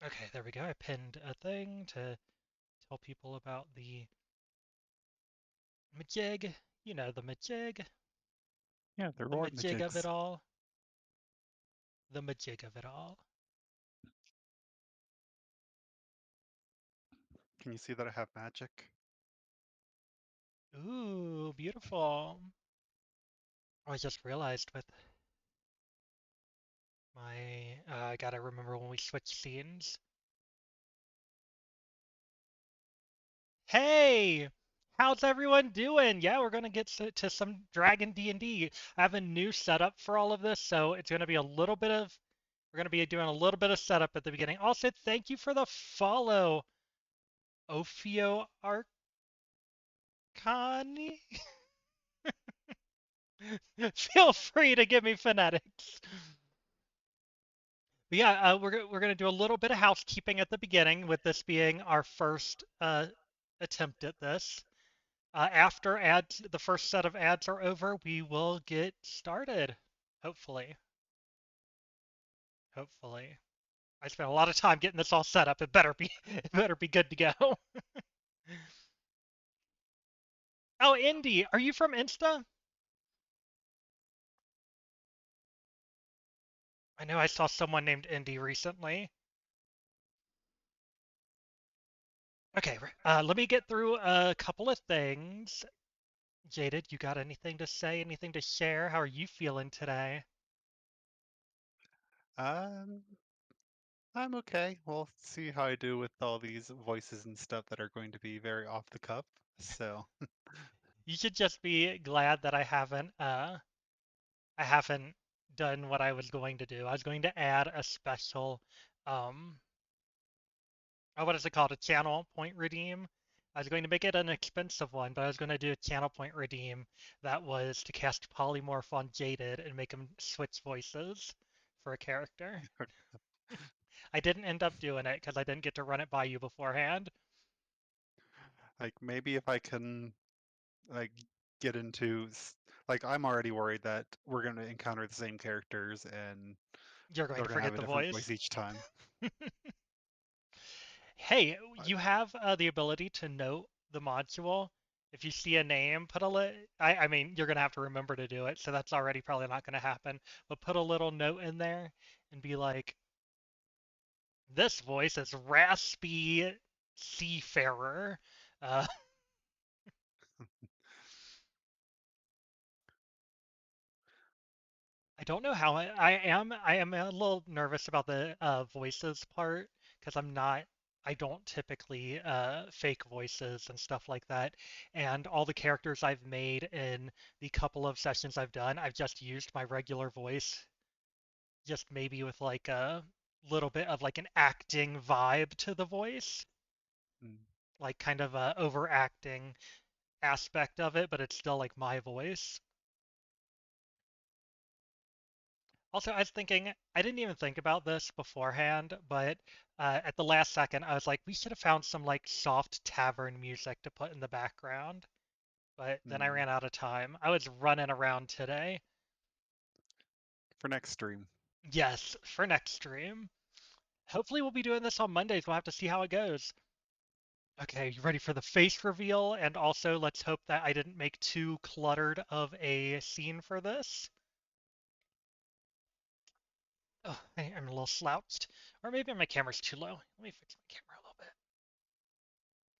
Okay, there we go. I pinned a thing to tell people about the majig. You know, the majig. Yeah, they're The reward majig of it majigs. all. The majig of it all. Can you see that I have magic? Ooh, beautiful. Oh, I just realized with my. I gotta remember when we switch scenes. Hey! How's everyone doing? Yeah, we're gonna get to some Dragon D&D. I have a new setup for all of this, so it's gonna be a little bit of. We're gonna be doing a little bit of setup at the beginning. Also, thank you for the follow, Ophio Arcani. Feel free to give me phonetics. But yeah, we're gonna do a little bit of housekeeping at the beginning, with this being our first attempt at this. After ads, the first set of ads are over, we will get started. Hopefully, hopefully. I spent a lot of time getting this all set up. It better be, it better be good to go. Oh, Indy, are you from Insta? I know I saw someone named Indy recently. Okay, let me get through a couple of things. Jaded, you got anything to say? Anything to share? How are you feeling today? Um, I'm okay. We'll see how I do with all these voices and stuff that are going to be very off the cuff. So, You should just be glad that I haven't done what I was going to do. I was going to add a special, um, what is it called? A channel point redeem. I was going to make it an expensive one, but I was going to do a channel point redeem that was to cast polymorph on Jaded and make him switch voices for a character. I didn't end up doing it because I didn't get to run it by you beforehand. like, maybe if I can, like, get into, like, I'm already worried that we're going to encounter the same characters and You're going they're to going to have forget a the different voice voice. each time. Hey, I, you have the ability to note the module. If you see a name, put a I mean, you're gonna have to remember to do it, so that's already probably not gonna happen. But put a little note in there and be like, "This voice is raspy seafarer." Uh, I don't know how I am a little nervous about the voices part because I don't typically fake voices and stuff like that. And all the characters I've made in the couple of sessions I've done, I've just used my regular voice, just maybe with like a little bit of like an acting vibe to the voice, mm, like kind of a overacting aspect of it, but it's still like my voice. Also, I was thinking, I didn't even think about this beforehand, but at the last second, I was like, we should have found some like soft tavern music to put in the background. But then I mm. ran out of time. I was running around today. For next stream. Yes, for next stream. Hopefully, we'll be doing this on Mondays. We'll have to see how it goes. Okay, you ready for the face reveal? And also, let's hope that I didn't make too cluttered of a scene for this. Oh, I'm a little slouched. Or maybe my camera's too low. Let me fix my camera a little bit.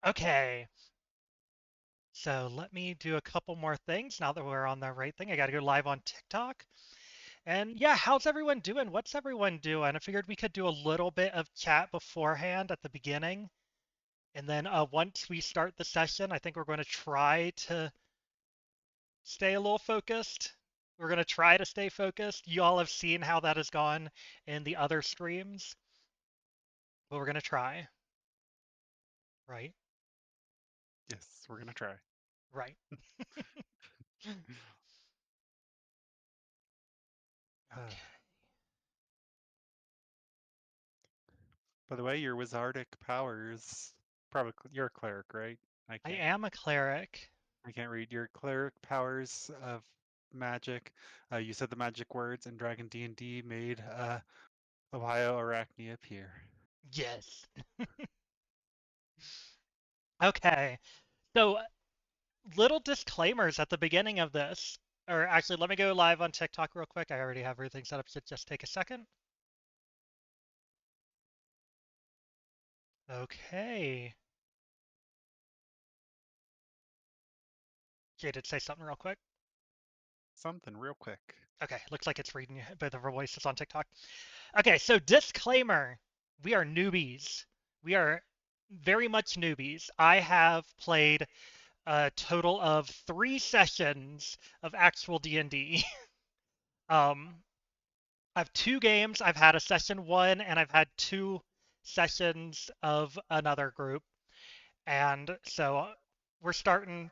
Okay, so let me do a couple more things now that we're on the right thing. I got to go live on TikTok. And yeah, how's everyone doing? What's everyone doing? I figured we could do a little bit of chat beforehand at the beginning. And then once we start the session, I think we're going to try to stay a little focused. We're going to try to stay focused. You all have seen how that has gone in the other streams, but we're going to try. Right? Yes, we're going to try. Right. Uh, Okay. by the way, your wizardic powers, probably you're a cleric, right? I I can't am a cleric. I can't read your cleric powers of magic. You said the magic words, and Dragon D&D made Ohio Arachne appear. Yes. Okay. So, little disclaimers at the beginning of this. Or actually, let me go live on TikTok real quick. I already have everything set up, so just take a second. Okay. Jaded, say something real quick. Something real quick. Okay, looks like it's reading both of our voices on TikTok. Okay, so disclaimer. We are newbies. We are very much newbies. I have played a total of 3 sessions of actual D&D. Um, I have 2 games. I've had a session 1 and I've had 2 sessions of another group. And so we're starting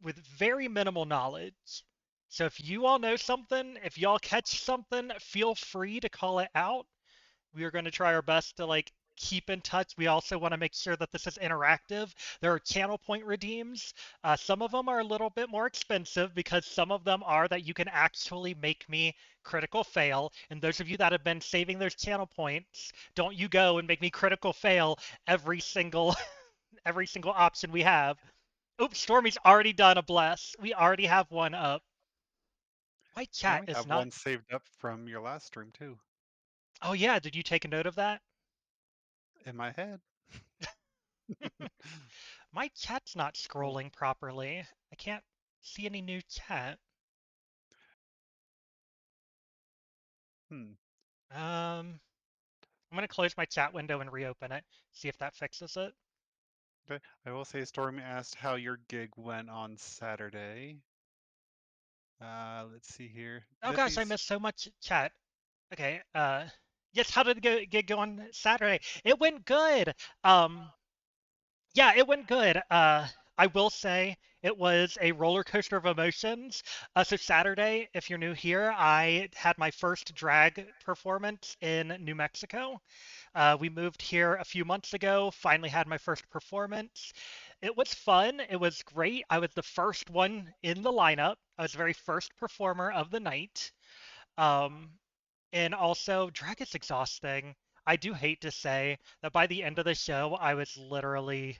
with very minimal knowledge. So if you all know something, if y'all catch something, feel free to call it out. We are going to try our best to keep in touch. We also want to make sure that this is interactive. There are channel point redeems. Some of them are a little bit more expensive because some of them are that you can actually make me critical fail. And those of you that have been saving those channel points, don't you go and make me critical fail every single every single option we have. Oops, Stormy's already done a bless. We already have one up. My And chat we is have not. one saved up from your last stream too, Oh yeah, did you take a note of that? in my head. My chat's not Oh, scrolling properly. I can't see any new chat. hmm. I'm gonna close my chat window and reopen it. See if that fixes it. Okay. I will say Stormy asked how your gig went on Saturday. Let's see here. Oh gosh, I Mithy's. missed so much chat. Okay. Yes. How did the gig go on Saturday? It went good. Um, Yeah, it went good. I will say it was a roller coaster of emotions. So Saturday, if you're new here, I had my first drag performance in New Mexico. We moved here a few months ago, finally had my first performance. It was fun. It was great. I was the first one in the lineup. I was the very first performer of the night. Um, and also, drag is exhausting. I do hate to say that by the end of the show, I was literally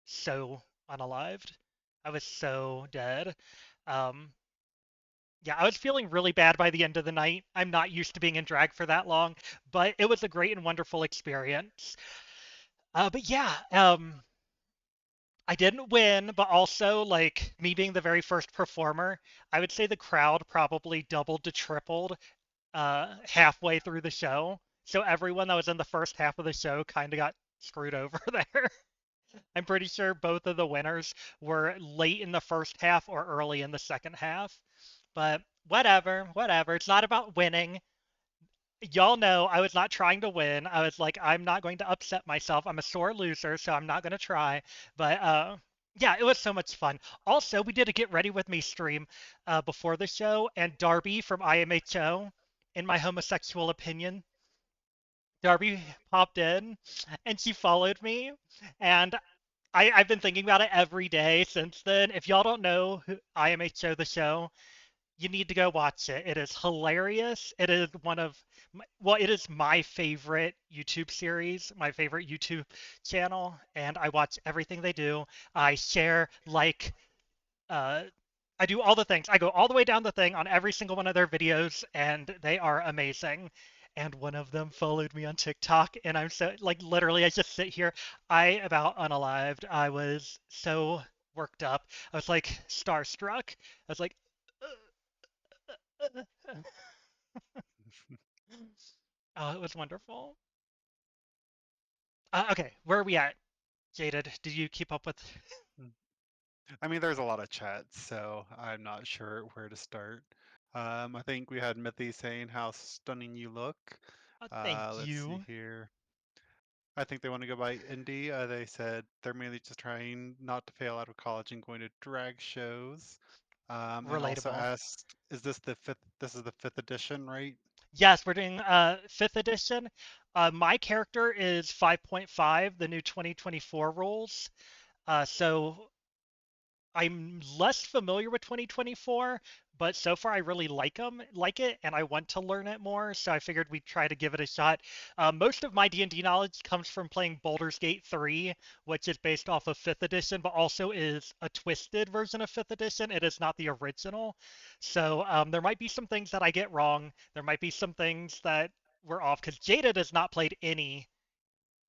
so unalived. I was so dead. Um, yeah, I was feeling really bad by the end of the night. I'm not used to being in drag for that long, but it was a great and wonderful experience. But yeah, I didn't win, but also me being the very first performer, I would say the crowd probably doubled to tripled halfway through the show. So everyone that was in the first half of the show kind of got screwed over there. I'm pretty sure both of the winners were late in the first half or early in the second half. But whatever, whatever. It's not about winning. Y'all know I was not trying to win. I was like, I'm not going to upset myself. I'm a sore loser, so I'm not going to try. But yeah, it was so much fun. Also, we did a Get Ready With Me stream before the show, and Darby from IMHO, in my homosexual opinion, Darby popped in and she followed me. And I've been thinking about it every day since then. If y'all don't know who IMHO the show, you need to go watch it. It is hilarious. It is one of well, it is my favorite YouTube series, my favorite YouTube channel, and I watch everything they do. I share, uh, I do all the things. I go all the way down the thing on every single one of their videos, and they are amazing. And one of them followed me on TikTok, and I'm so literally, I just sit here. I about unalived. I was so worked up. I was like starstruck. I was like, oh, it was wonderful. Okay, where are we at, Jaded? Did you keep up with? I mean, there's a lot of chats, so I'm not sure where to start. I think we had Mithy saying how stunning you look. Thank Let's see you. here. I think they want to go by indie. They said they're mainly just trying not to fail out of college and going to drag shows. And also Relatable. asked, is this the fifth? This is the fifth edition, right? Yes, we're doing fifth edition. My character is 5.5, the new 2024 rules. So I'm less familiar with 2024, but so far I really like it, and I want to learn it more. So I figured we'd try to give it a shot. Most of my D&D knowledge comes from playing Baldur's Gate 3, which is based off of Fifth Edition, but also is a twisted version of Fifth Edition. It is not the original. So there might be some things that I get wrong. There might be some things that were off because Jaded has not played any.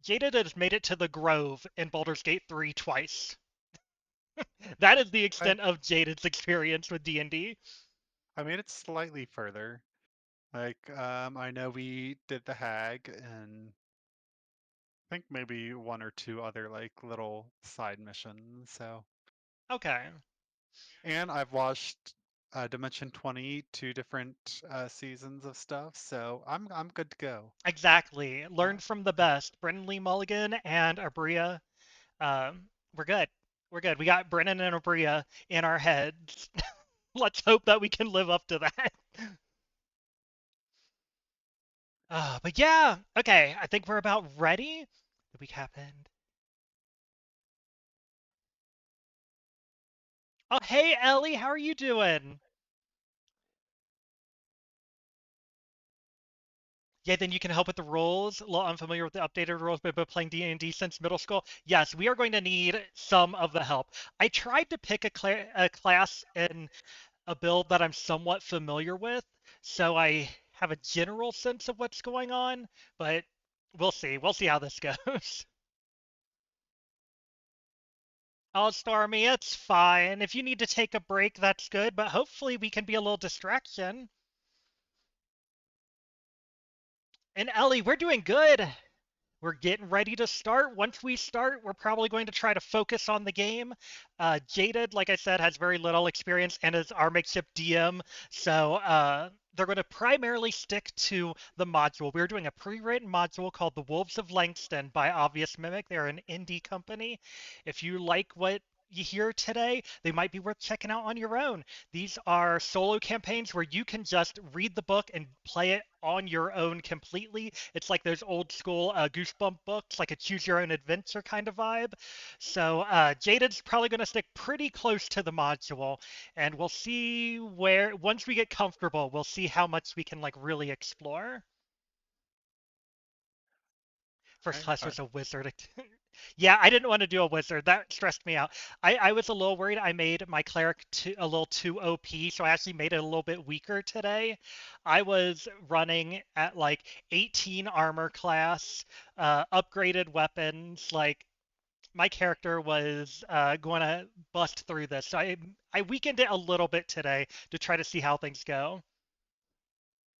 Jaded has made it to the Grove in Baldur's Gate 3 twice. That is the I extent of Jaded's experience with D&D. I made it slightly further. I know we did the hag and I think maybe one or two other like little side missions. So, Okay. and I've watched Dimension 20 two different seasons of stuff, so I'm good to go. Exactly. Uh, Learned from the best. Brennan Lee Mulligan and Abria. We're good. We're good. We got Brennan and Abria in our heads. Let's hope that we can live up to that. But yeah. Okay. I think we're about ready. The week happened. Oh, hey, Ellie. How are you doing? Yeah, then you can help with the rules. A little unfamiliar with the updated rules, but been playing D&D since middle school. Yes, we are going to need some of the help. I tried to pick a class in a build that I'm somewhat familiar with, so I have a general sense of what's going on, but we'll see. We'll see how this goes. Oh, Stormy, it's fine. If you need to take a break, that's good, but hopefully we can be a little distraction. And Ellie, we're doing good. We're getting ready to start. Once we start, we're probably going to try to focus on the game. Jaded, like I said, has very little experience and is our makeshift DM, so they're going to primarily stick to the module. We're doing a pre-written module called The Wolves of Langston by Obvious Mimic. They're an indie company. If you like what you hear today, they might be worth checking out on your own. These are solo campaigns where you can just read the book and play it on your own completely. It's like those old school Goosebump books, like a choose your own adventure kind of vibe. So Jaded's probably going to stick pretty close to the module, and we'll see where once we get comfortable, we'll see how much we can like really explore. First okay, class was a wizard. Yeah, I didn't want to do a wizard. That stressed me out. I was a little worried I made my cleric a little too OP, so I actually made it a little bit weaker today. I was running at like 18 armor class, upgraded weapons. Like my character was going to bust through this, so I weakened it a little bit today to try to see how things go.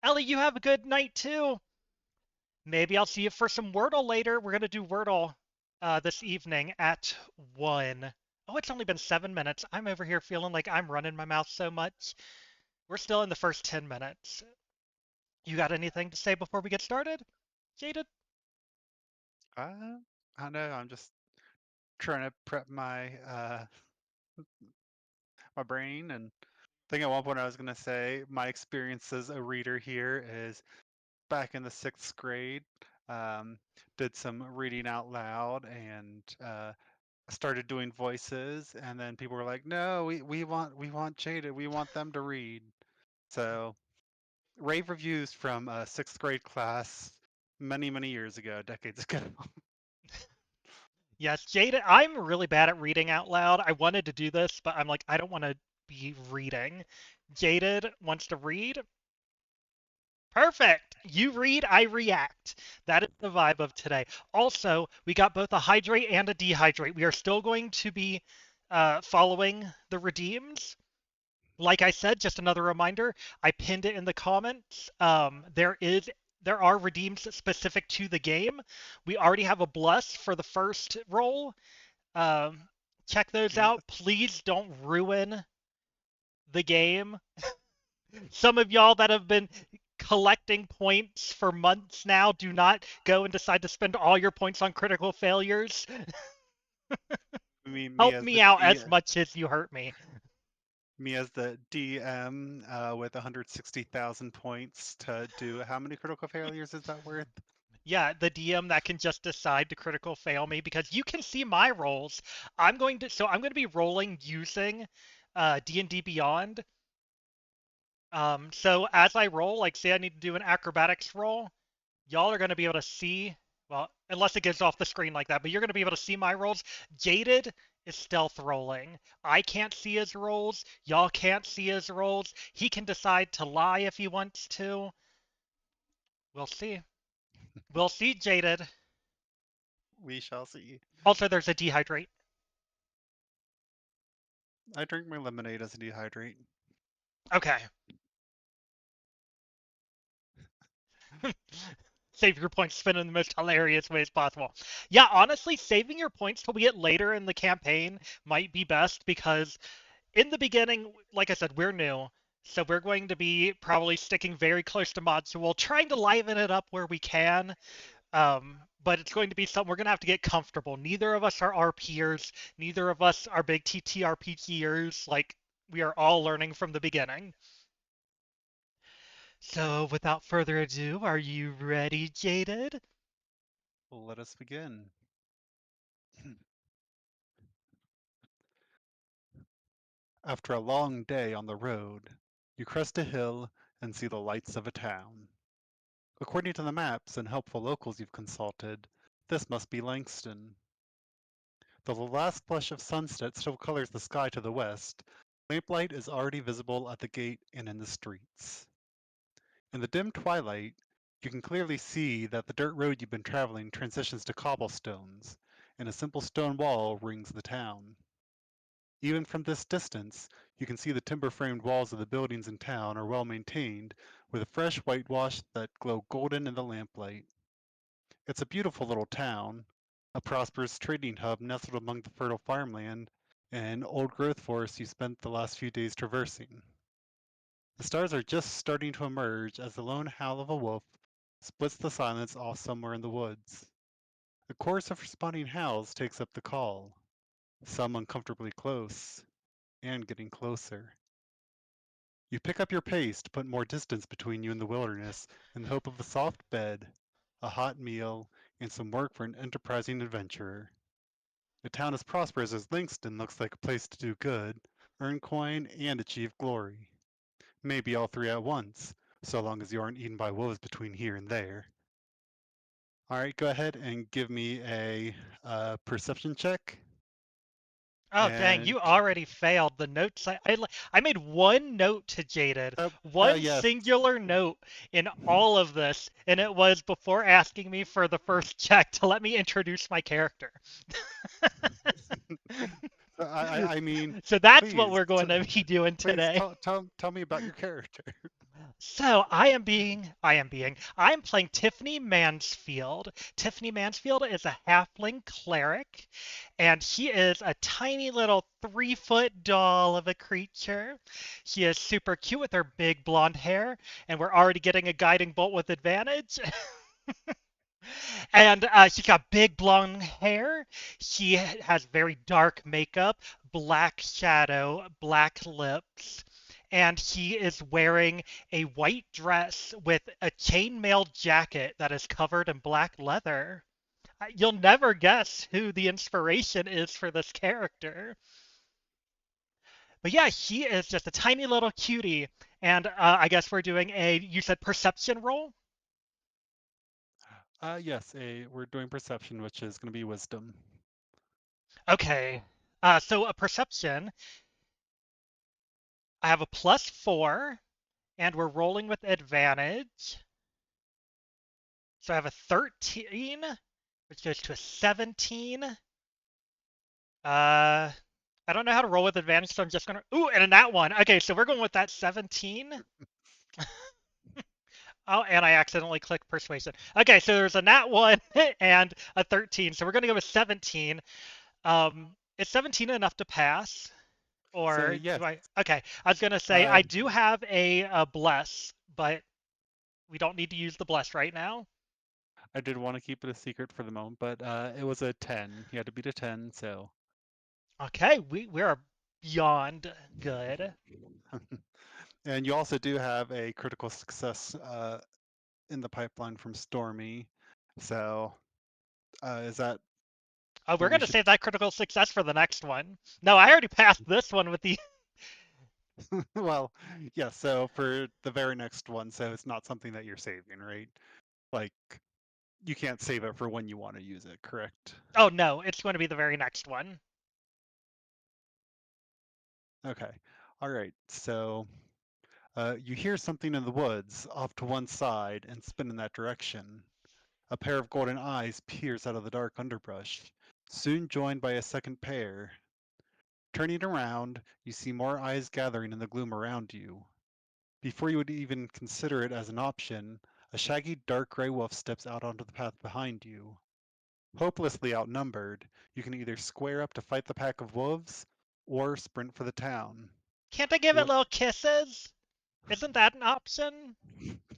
Ellie, you have a good night too. Maybe I'll see you for some Wordle later. We're gonna do Wordle this evening at 1. Oh, it's only been 7 minutes. I'm over here feeling like I'm running my mouth so much. We're still in the first 10 minutes. You got anything to say before we get started, Jaded? uh, I know I'm just trying to prep my brain and I think at one point I was gonna say my experience as a reader here is back in the sixth grade. Um, did some reading out loud and started doing voices, and then people were like, "No, we want Jada, we want them to read." So rave reviews from a sixth grade class many years ago, decades ago. Yes, Jaded. I'm really bad at reading out loud. I wanted to do this, but I'm like, I don't want to be reading. Jaded wants to read. Perfect. You read, I react. That is the vibe of today. Also, we got both a hydrate and a dehydrate. We are still going to be following the redeems. Like I said, just another reminder. I pinned it in the comments. There are redeems specific to the game. We already have a bless for the first roll. Um, check those Yeah, out. Please don't ruin the game. Some of y'all that have been collecting points for months now, do not go and decide to spend all your points on critical failures. me Help as me the out D, as much as you hurt me. me as the DM with 160,000 points to do how many critical failures is that worth? Yeah, the DM that can just decide to critical fail me because you can see my rolls. I'm going to be rolling using D&D Beyond. So as I roll, like say I need to do an acrobatics roll, y'all are going to be able to see, well, unless it gets off the screen like that, but you're going to be able to see my rolls. Jaded is stealth rolling. I can't see his rolls. Y'all can't see his rolls. He can decide to lie if he wants to. We'll see. We'll see, Jaded. We shall see. Also, there's a dehydrate. I drink my lemonade as a dehydrate. Okay. Save your points, spin in the most hilarious ways possible. Yeah, honestly, saving your points till we get later in the campaign might be best because in the beginning, like I said, we're new. So we're going to be probably sticking very close to module, trying to liven it up where we can. But it's going to be something we're going to have to get comfortable. Neither of us are RPers. Neither of us are big TTRPGers. Like, we are all learning from the beginning. So without further ado, are you ready, Jaded? Let us begin. After a long day on the road, you crest a hill and see the lights of a town. According to the maps and helpful locals you've consulted, this must be Langston. Though the last flush of sunset still colors the sky to the west, lamplight is already visible at the gate and in the streets. In the dim twilight, you can clearly see that the dirt road you've been traveling transitions to cobblestones, and a simple stone wall rings the town. Even from this distance, you can see the timber-framed walls of the buildings in town are well maintained, with a fresh whitewash that glow golden in the lamplight. It's a beautiful little town, a prosperous trading hub nestled among the fertile farmland and old growth forests you spent the last few days traversing. The stars are just starting to emerge as the lone howl of a wolf splits the silence off somewhere in the woods. A chorus of responding howls takes up the call, some uncomfortably close, and getting closer. You pick up your pace to put more distance between you and the wilderness in the hope of a soft bed, a hot meal, and some work for an enterprising adventurer. A town as prosperous as Langston looks like a place to do good, earn coin, and achieve glory. Maybe all three at once, so long as you aren't eaten by wolves between here and there. All right, go ahead and give me a perception check. Oh dang! And You already failed the notes. I made one note to Jaded, uh, one yes, singular note in all of this, and it was before asking me for the first check to let me introduce my character. I mean, So that's what please, we're going to be doing please today. tell me about your character. So I'm playing Tiffany Mansfield. Tiffany Mansfield is a halfling cleric, and she is a tiny little 3 foot doll of a creature. She is super cute with her big blonde hair, and we're already getting a guiding bolt with advantage. And she's got big blonde hair. She has very dark makeup, black shadow, black lips, and she is wearing a white dress with a chainmail jacket that is covered in black leather. You'll never guess who the inspiration is for this character. But yeah, she is just a tiny little cutie. And I guess we're doing you said perception roll? Yes, we're doing perception, which is going to be wisdom. Okay. So a perception, I have a +4, and we're rolling with advantage. So I have a 13, which goes to a 17. I don't know how to roll with advantage, so I'm just gonna. Ooh, and a nat one. Okay, so we're going with that 17. Oh, and I accidentally clicked persuasion. Okay, so there's a nat one and a 13. So we're gonna go with 17. Is 17 enough to pass? So Or yes, do I? Okay, I was gonna say uh, I do have a bless, but we don't need to use the bless right now. I did want to keep it a secret for the moment, but it was a 10. You had to beat a 10, so. Okay, we're beyond good. And you also do have a critical success in the pipeline from Stormy. So is that We're what we gonna should? save that critical success for the next one. No, I already passed this one with the. Well, yeah, so for the very next one, so it's not something that you're saving, right? Like, you can't save it for when you want to use it, correct? Oh no, it's going to be the very next one. Okay. All right. So, you hear something in the woods off to one side and spin in that direction. A pair of golden eyes peers out of the dark underbrush, soon joined by a second pair. Turning around, you see more eyes gathering in the gloom around you. Before you would even consider it as an option, a shaggy dark gray wolf steps out onto the path behind you. Hopelessly outnumbered, you can either square up to fight the pack of wolves or sprint for the town. Can't I give it What? little kisses? Isn't that an option?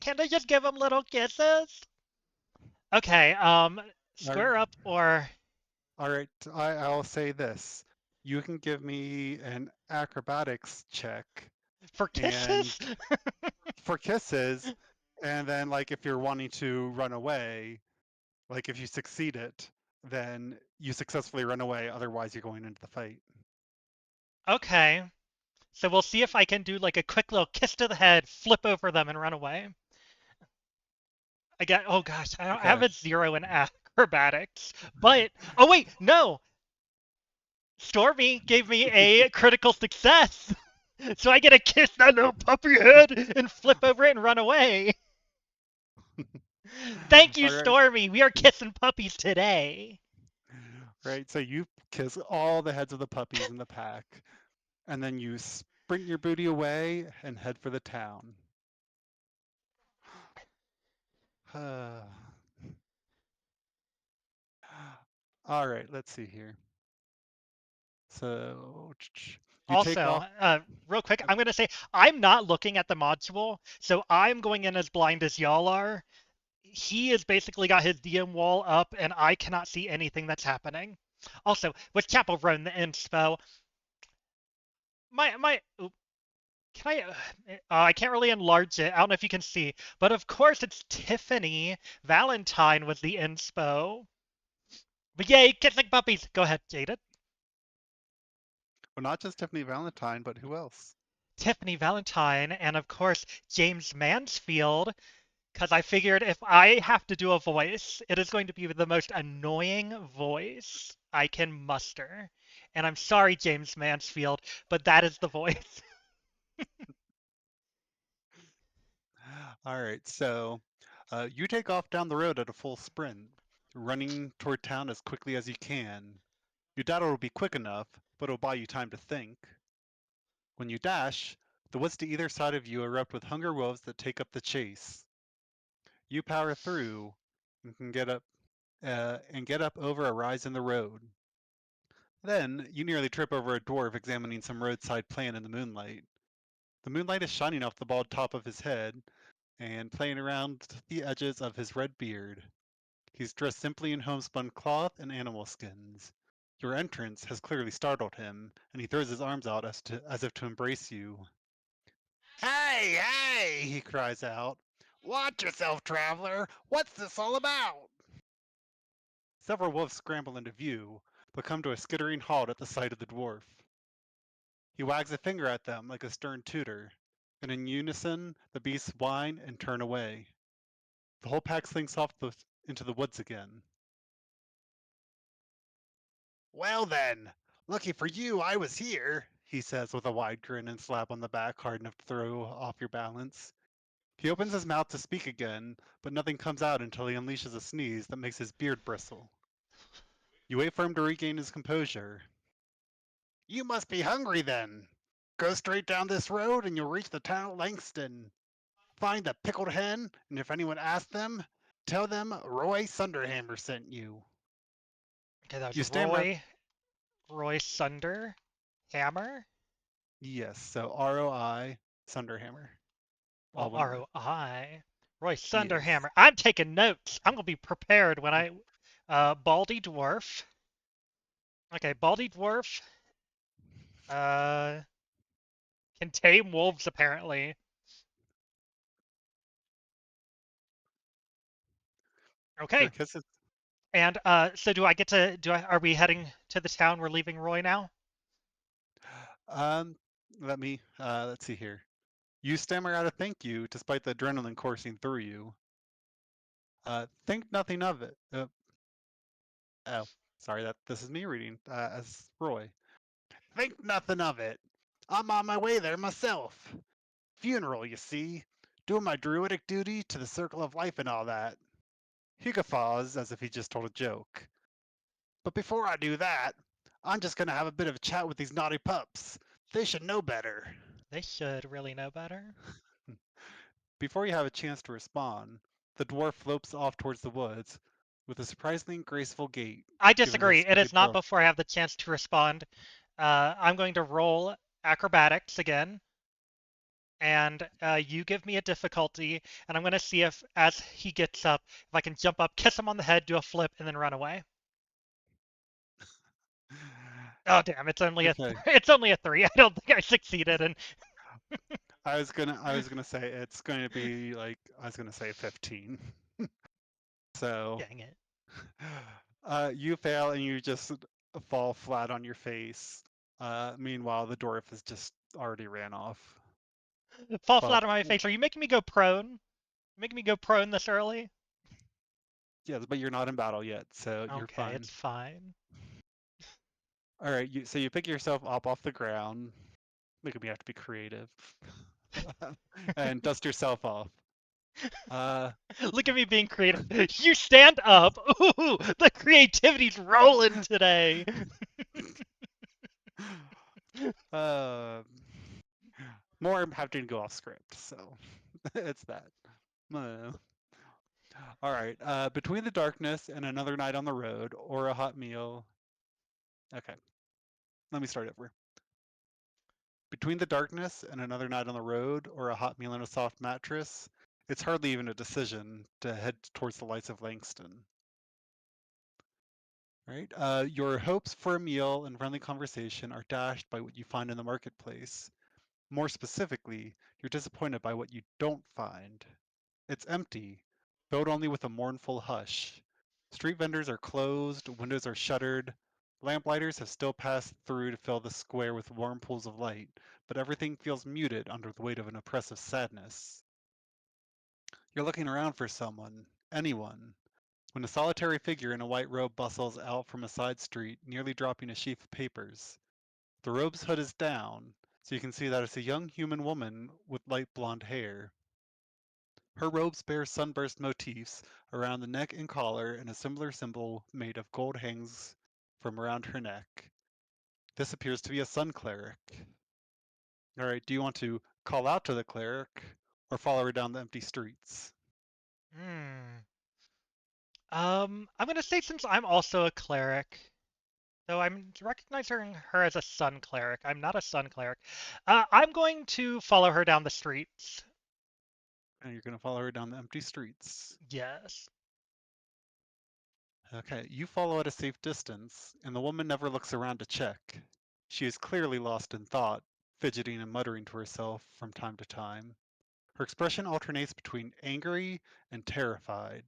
Can't I just give him little kisses? Okay, All right, square up or all right, I'll say this. You can give me an acrobatics check for and kisses? for kisses, and then like if you're wanting to run away, like if you succeed it, then you successfully run away, otherwise you're going into the fight. Okay, so we'll see if I can do like a quick little kiss to the head, flip over them, and run away. I get. Oh gosh, I have Okay. a 0 in acrobatics, but oh wait, no. Stormy gave me a critical success, so I get to kiss that little puppy head and flip over it and run away. Thank you, All right. Stormy. We are kissing puppies today. Right. So you kiss all the heads of the puppies in the pack, and then you sprint your booty away and head for the town. All right, let's see here. So you take Also, off. real quick, I'm going to say I'm not looking at the module, so I'm going in as blind as y'all are. He has basically got his DM wall up, and I cannot see anything that's happening. Also, with Chapel Roan the inspo, my can I can't really enlarge it. I don't know if you can see, but of course it's Tiffany. Valentine was the inspo. But yay, kissing puppies. Go ahead, Jaded. Well, not just Tiffany Valentine, but who else? Tiffany Valentine, and of course James Mansfield, because I figured if I have to do a voice, it is going to be the most annoying voice I can muster. And I'm sorry, James Mansfield, but that is the voice. All right, so you take off down the road at a full sprint, running toward town as quickly as you can. You doubt it'll be quick enough, but it'll buy you time to think. When you dash, the woods to either side of you erupt with hunger wolves that take up the chase. You power through and can get up over a rise in the road. Then you nearly trip over a dwarf examining some roadside plant in the moonlight. The moonlight is shining off the bald top of his head and playing around the edges of his red beard. He's dressed simply in homespun cloth and animal skins. Your entrance has clearly startled him, and he throws his arms out as if to embrace you. Hey, hey, he cries out. Watch yourself, traveler. What's this all about? Several wolves scramble into view, but come to a skittering halt at the sight of the dwarf. He wags a finger at them like a stern tutor, and in unison the beasts whine and turn away. The whole pack slinks off into the woods again. Well then, lucky for you I was here, he says with a wide grin and slap on the back hard enough to throw off your balance. He opens his mouth to speak again, but nothing comes out until he unleashes a sneeze that makes his beard bristle. You wait for him to regain his composure. You must be hungry then. Go straight down this road and you'll reach the town of Langston. Find the pickled hen, and if anyone asks them, tell them Roy Sunderhammer sent you. Okay, that was You stand up. Roy Sunder Hammer. Yes, so ROI Sunderhammer. Well, All one word. ROI. Roy Yes. Sunderhammer. I'm taking notes. I'm gonna be prepared when I Baldy Dwarf. Okay, Baldy Dwarf uh can tame wolves apparently. Your Okay. kisses. And so do I get to are we heading to the town? We're leaving Roy now? Um, let's see here. You stammer out a thank you despite the adrenaline coursing through you. Think nothing of it. Oh, sorry, this is me reading as Roy. Think nothing of it. I'm on my way there myself. Funeral, you see. Doing my druidic duty to the circle of life and all that. He guffaws as if he just told a joke. But before I do that, I'm just gonna have a bit of a chat with these naughty pups. They should know better. They should really know better. Before you have a chance to respond, the dwarf lopes off towards the woods with a surprisingly graceful gait, I given disagree. his It is big not bro. before I have the chance to respond. I'm going to roll acrobatics again, and you give me a difficulty, and I'm going to see if, as he gets up, if I can jump up, kiss him on the head, do a flip, and then run away. Oh damn! It's only a Okay, it's only a 3. I don't think I succeeded. And I was gonna say it's going to be like I was gonna say 15. So, dang it! you fail and you just fall flat on your face. Meanwhile, the dwarf has just already ran off. Fall Well, flat on my face. Are you making me go prone? Making me go prone this early? yeah, but you're not in battle yet, so you're Okay, fine. it's fine. All right, so you pick yourself up off the ground. Making me have to be creative. And dust yourself off. Uh, Look at me being creative. You stand up. Ooh, the creativity's rolling today. uh, more I'm having to go off script, so it's that. Uh, all right. Between the darkness and another night on the road, or a hot meal. Okay, let me start over. Between the darkness and another night on the road, or a hot meal and a soft mattress, it's hardly even a decision to head towards the lights of Langston. Right? Your hopes for a meal and friendly conversation are dashed by what you find in the marketplace. More specifically, you're disappointed by what you don't find. It's empty, filled only with a mournful hush. Street vendors are closed, windows are shuttered. Lamplighters have still passed through to fill the square with warm pools of light, but everything feels muted under the weight of an oppressive sadness. You're looking around for someone, anyone, when a solitary figure in a white robe bustles out from a side street, nearly dropping a sheaf of papers. The robe's hood is down, so you can see that it's a young human woman with light blonde hair. Her robes bear sunburst motifs around the neck and collar, and a similar symbol made of gold hangs from around her neck. This appears to be a sun cleric. All right, do you want to call out to the cleric or follow her down the empty streets? Hmm. I'm gonna say since I'm also a cleric, though I'm recognizing her as a sun cleric, I'm not a sun cleric. I'm going to follow her down the streets. And you're going to follow her down the empty streets. Yes. Okay, you follow at a safe distance, and the woman never looks around to check. She is clearly lost in thought, fidgeting and muttering to herself from time to time. Her expression alternates between angry and terrified.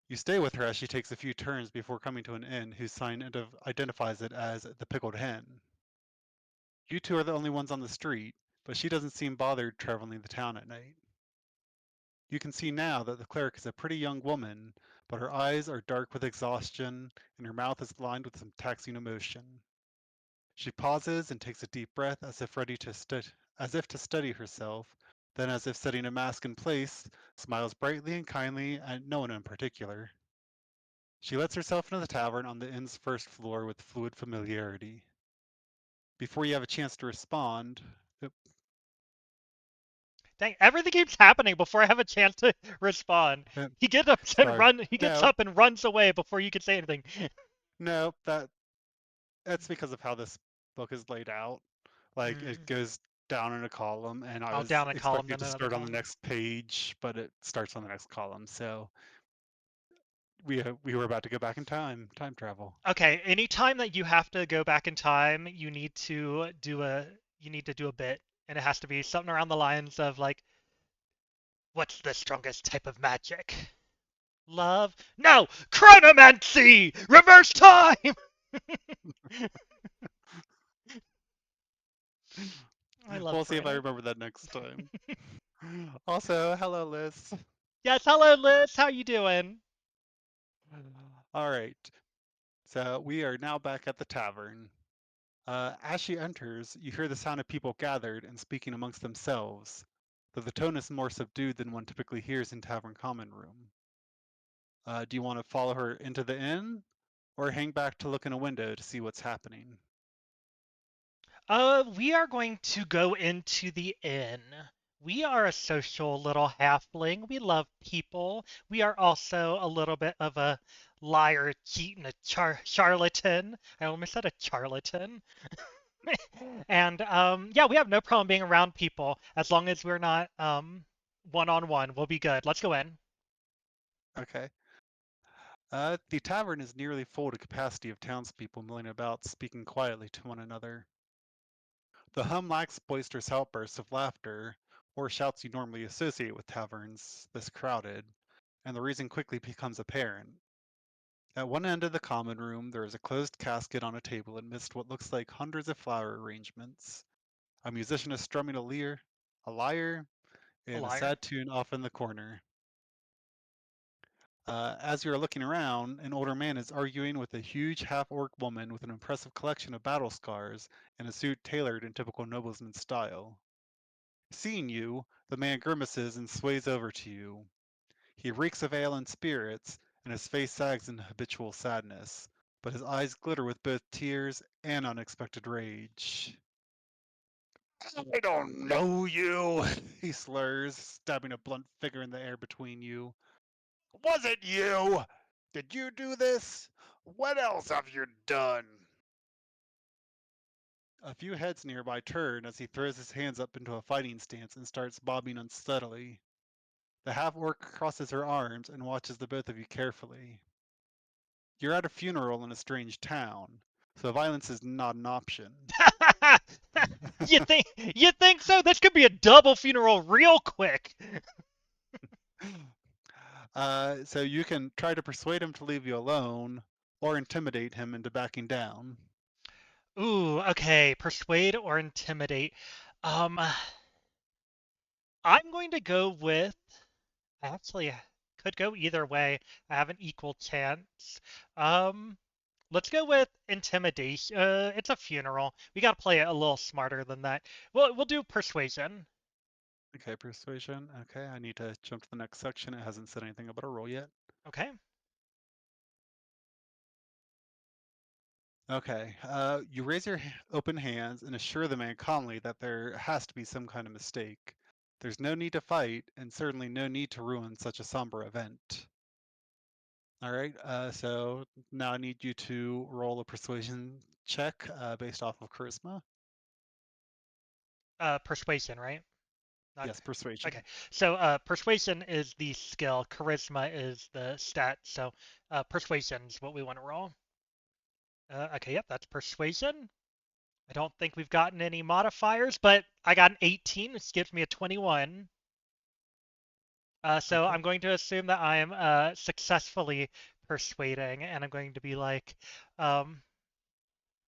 You stay with her as she takes a few turns before coming to an inn whose sign identifies it as the Pickled Hen. You two are the only ones on the street, but she doesn't seem bothered traveling the town at night. You can see now that the cleric is a pretty young woman, but her eyes are dark with exhaustion and her mouth is lined with some taxing emotion. She pauses and takes a deep breath as if as if to steady herself, then as if setting a mask in place, smiles brightly and kindly at no one in particular. She lets herself into the tavern on the inn's first floor with fluid familiarity. Before you have a chance to respond, Dang, everything keeps happening before I have a chance to respond. uh, He gets up and sorry. run. He gets No, up and runs away before you can say anything. no, that's because of how this book is laid out. Like it Mm. goes down in a column, and I I'll was down a column, expecting then to another start on the column. next page, but it starts on the next column. So we were about to go back in time travel. Okay, anytime that you have to go back in time, you need to do a bit, and it has to be something around the lines of like, what's the strongest type of magic? Love? No, chronomancy! Reverse time! We'll see if I granted. remember that next time. Also, hello, Liz. Yes, hello Liz, how you doing? All right. So we are now back at the tavern. As she enters, you hear the sound of people gathered and speaking amongst themselves, though the tone is more subdued than one typically hears in tavern common room. Do you want to follow her into the inn, or hang back to look in a window to see what's happening? We are going to go into the inn. We are a social little halfling. We love people. We are also a little bit of a liar, cheat, and a charlatan. I almost said a charlatan. And yeah, we have no problem being around people as long as we're not one on one. We'll be good. Let's go in. Okay. The tavern is nearly full to capacity of townspeople milling about, speaking quietly to one another. The hum lacks boisterous outbursts of laughter, or shouts you normally associate with taverns this crowded, and the reason quickly becomes apparent. At one end of the common room, there is a closed casket on a table amidst what looks like hundreds of flower arrangements. A musician is strumming a lyre, A and a liar. sad tune off in the corner. As you are looking around, an older man is arguing with a huge half-orc woman with an impressive collection of battle scars and a suit tailored in typical nobleman style. Seeing you, the man grimaces and sways over to you. He reeks of ale and spirits, and his face sags in habitual sadness, but his eyes glitter with both tears and unexpected rage. I don't know you, he slurs, stabbing a blunt figure in the air between you. Was it you? Did you do this? What else have you done? A few heads nearby turn as he throws his hands up into a fighting stance and starts bobbing unsteadily. The half orc crosses her arms and watches the both of you carefully. You're at a funeral in a strange town, so violence is not an option. You think so? This could be a double funeral real quick. So you can try to persuade him to leave you alone, or intimidate him into backing down. Ooh, okay. Persuade or intimidate. Um, I'm going to go with. I actually could go either way. I have an equal chance. Um, let's go with intimidation. It's a funeral. We gotta play it a little smarter than that. We'll do persuasion. Okay, persuasion. Okay, I need to jump to the next section. It hasn't said anything about a roll yet. Okay. Okay, you raise your open hands and assure the man calmly that there has to be some kind of mistake. There's no need to fight, and certainly no need to ruin such a somber event. All right, so now I need you to roll a persuasion check based off of charisma. Persuasion, right? Not Yes, persuasion. okay. So persuasion is the skill. Charisma is the stat. So persuasion is what we want to roll. Okay, yep, that's persuasion. I don't think we've gotten any modifiers, but I got an 18, which gives me a 21. So Okay. I'm going to assume that I am successfully persuading, and I'm going to be like, um,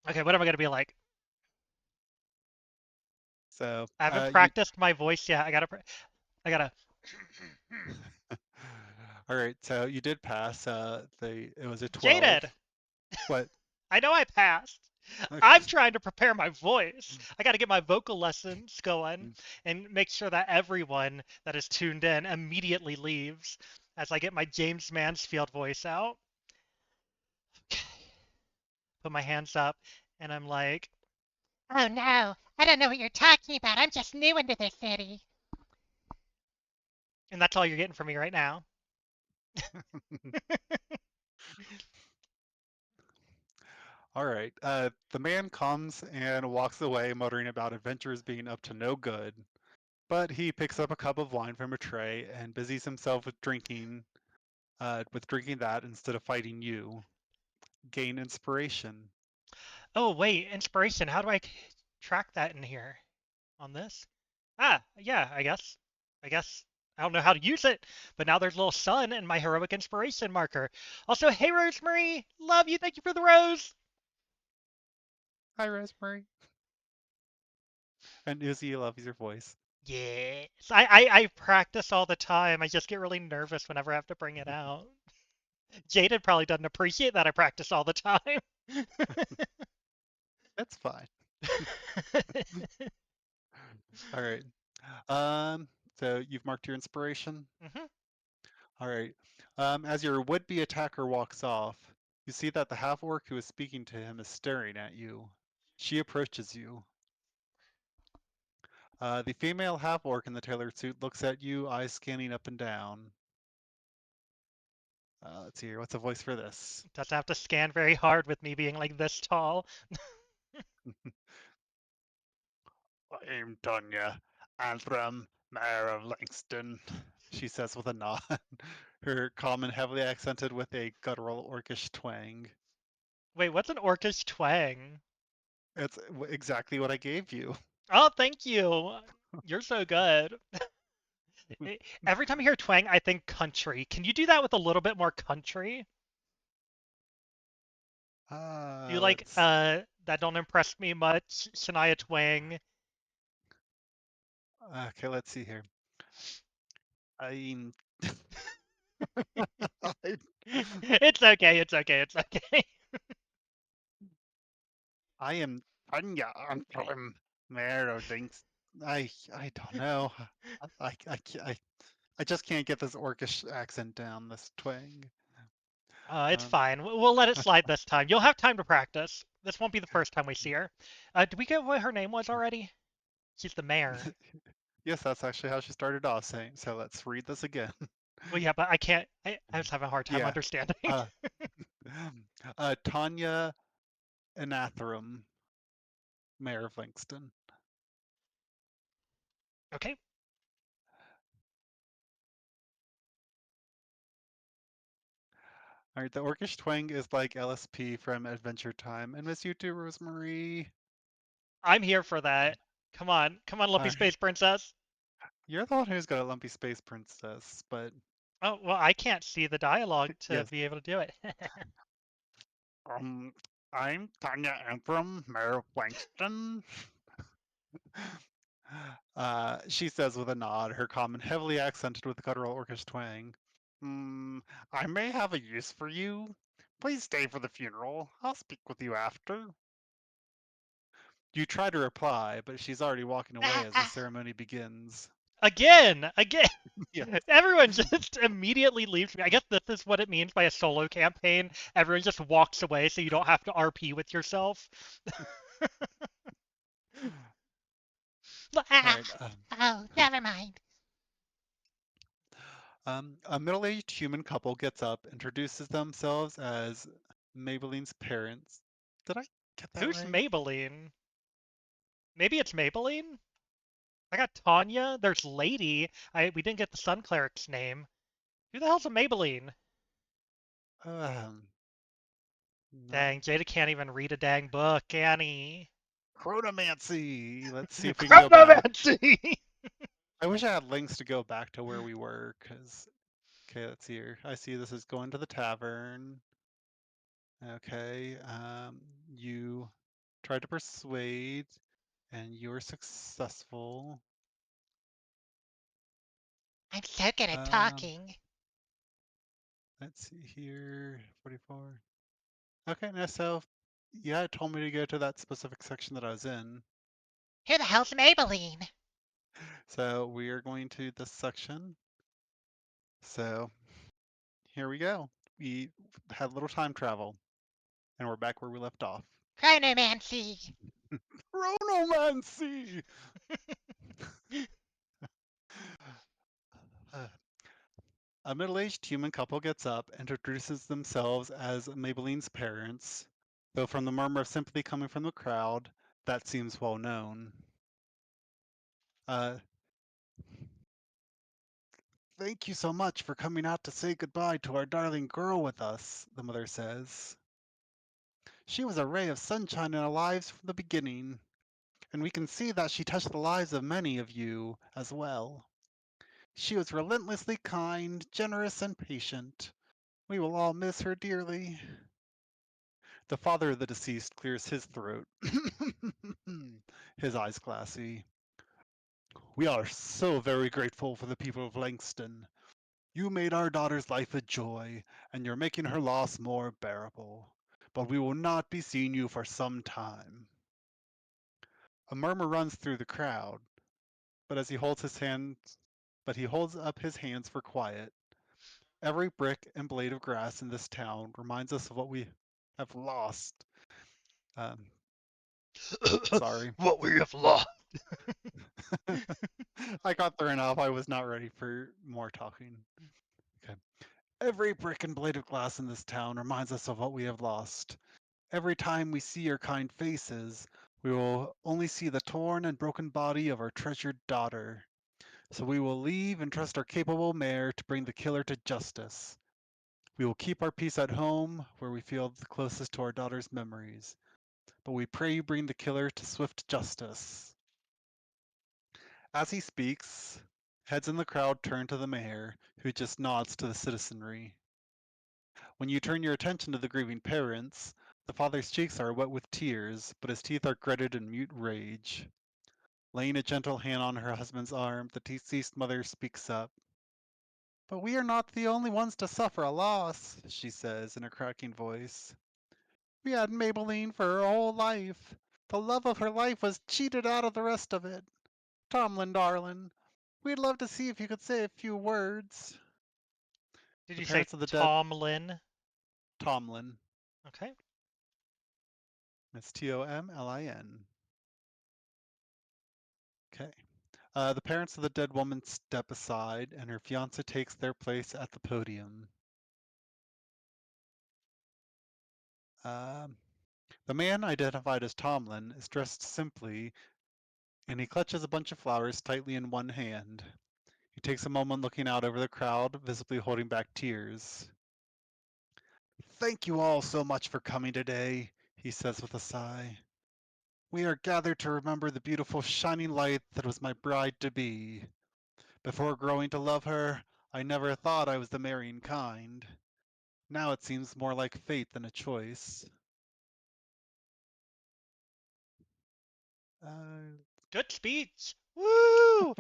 okay, what am I going to be like? So I haven't you. practiced my voice yet. I gotta. All right, so you did pass. It was a 12. Jaded. What? I know I passed. Okay. I'm trying to prepare my voice. I got to get my vocal lessons going and make sure that everyone that is tuned in immediately leaves as I get my James Mansfield voice out. Put my hands up and I'm like, Oh no, I don't know what you're talking about. I'm just new into this city. and that's all you're getting from me right now. All right. The man comes and walks away, muttering about adventurers being up to no good. But he picks up a cup of wine from a tray and busies himself with drinking that instead of fighting you. Gain inspiration. Oh, wait, inspiration. How do I track that in here on this? Ah, yeah, I guess. I guess I don't know how to use it, but now there's a little sun and my heroic inspiration marker. Also, hey Rosemary, love you. Thank you for the rose. Hi, Rosemary. And Uzi loves your voice. Yes. I practice all the time. I just get really nervous whenever I have to bring it out. Jaden probably doesn't appreciate that I practice all the time. That's fine. All right. Um, so you've marked your inspiration. hmm All right. As your would-be attacker walks off, you see that the half-orc who is speaking to him is staring at you. She approaches you. The female half-orc in the tailored suit looks at you, eyes scanning up and down. Let's see here. What's a voice for this? Doesn't have to scan very hard with me being like this tall. I'm Tonya, Antrim, Mayor of Langston, she says with a nod, her common heavily accented with a guttural orcish twang. Wait, what's an orcish twang? It's exactly what I gave you. Oh, thank you. You're so good. Every time I hear twang, I think country. Can you do that with a little bit more country? Do you like Let's. that don't impress me much, Shania Twang? Okay, let's see here. I'm. I, It's okay, it's okay, it's okay. I am Tonya, Antrim, Mayor of Langston. I don't know. I just can't get this orcish accent down. This twang. It's Um, fine. We'll let it slide this time. You'll have time to practice. This won't be the first time we see her. Did we get what her name was already? She's the mayor. Yes, that's actually how she started off saying. So let's read this again. Well, yeah, but I can't. I was having a hard time Yeah. understanding. Uh, Tanya Anatherum, Mayor of Langston. Okay. All right, the Orcish twang is like LSP from Adventure Time, and miss you too, Rosemary. I'm here for that. Come on, Lumpy Uh, Space Princess. you're the one who's got a lumpy space princess, but Oh, well, I can't see the dialogue to yes. be able to do it. Um, I'm Tanya Antrim, Mayor of Langston. She says with a nod, her comment heavily accented with the guttural orcish twang. Hmm, I may have a use for you. Please stay for the funeral. I'll speak with you after. You try to reply, but she's already walking away Ah, as the ah. ceremony begins. Again. Yes. Everyone just immediately leaves me. I guess this is what it means by a solo campaign. Everyone just walks away so you don't have to RP with yourself. All Ah. right. Oh, never mind. A middle-aged human couple gets up, introduces themselves as Maybelline's parents. Did I get that Who's right? Maybelline? Maybe it's Maybelline? I got Tanya. There's Lady. We didn't get the Sun Cleric's name. Who the hell's a Maybelline? Um, no. Dang, Jada can't even read a dang book, can he? Chronomancy. Let's see if we can go back. Chronomancy! I wish I had links to go back to where we were, because, okay, let's see here. I see this is going to the tavern. Okay, you tried to persuade, and you were successful. I'm so good at Um, talking. let's see here, 44. Okay, now so, yeah, it told me to go to that specific section that I was in. Who the hell's Maybelline? So we are going to this section. So here we go. We had a little time travel, and we're back where we left off. Chronomancy. Chronomancy! A middle-aged human couple gets up and introduces themselves as Maybelline's parents, though from the murmur of sympathy coming from the crowd, that seems well known. Uh, Thank you so much for coming out to say goodbye to our darling girl with us, the mother says. She was a ray of sunshine in our lives from the beginning, and we can see that she touched the lives of many of you as well. She was relentlessly kind, generous, and patient. We will all miss her dearly. The father of the deceased clears his throat, his eyes glassy. We are so very grateful for the people of Langston. You made our daughter's life a joy, and you're making her loss more bearable. But we will not be seeing you for some time. A murmur runs through the crowd, but as he holds his hands, but he holds up his hands for quiet. Every brick and blade of grass in this town reminds us of what we have lost. Um, sorry. What we have lost. I got thrown off. I was not ready for more talking. Okay. Every brick and blade of glass in this town reminds us of what we have lost. Every time we see your kind faces, we will only see the torn and broken body of our treasured daughter. So we will leave and trust our capable mayor to bring the killer to justice. We will keep our peace at home, where we feel the closest to our daughter's memories. But we pray you bring the killer to swift justice. As he speaks, heads in the crowd turn to the mayor, who just nods to the citizenry. When you turn your attention to the grieving parents, the father's cheeks are wet with tears, but his teeth are gritted in mute rage. Laying a gentle hand on her husband's arm, the deceased mother speaks up. But we are not the only ones to suffer a loss, she says in a cracking voice. We had Maybelline for her whole life. The love of her life was cheated out of the rest of it. Tomlin, darling, we'd love to see if you could say a few words. Did The you say parents of the dead, Tomlin? Tomlin. Okay. It's Tomlin. Okay. The parents of the dead woman step aside, and her fiance takes their place at the podium. Um, the man, identified as Tomlin, is dressed simply, and he clutches a bunch of flowers tightly in one hand. He takes a moment looking out over the crowd, visibly holding back tears. Thank you all so much for coming today, he says with a sigh. We are gathered to remember the beautiful shining light that was my bride to be. Before growing to love her, I never thought I was the marrying kind. Now it seems more like fate than a choice. Uh, Good speech. Woo!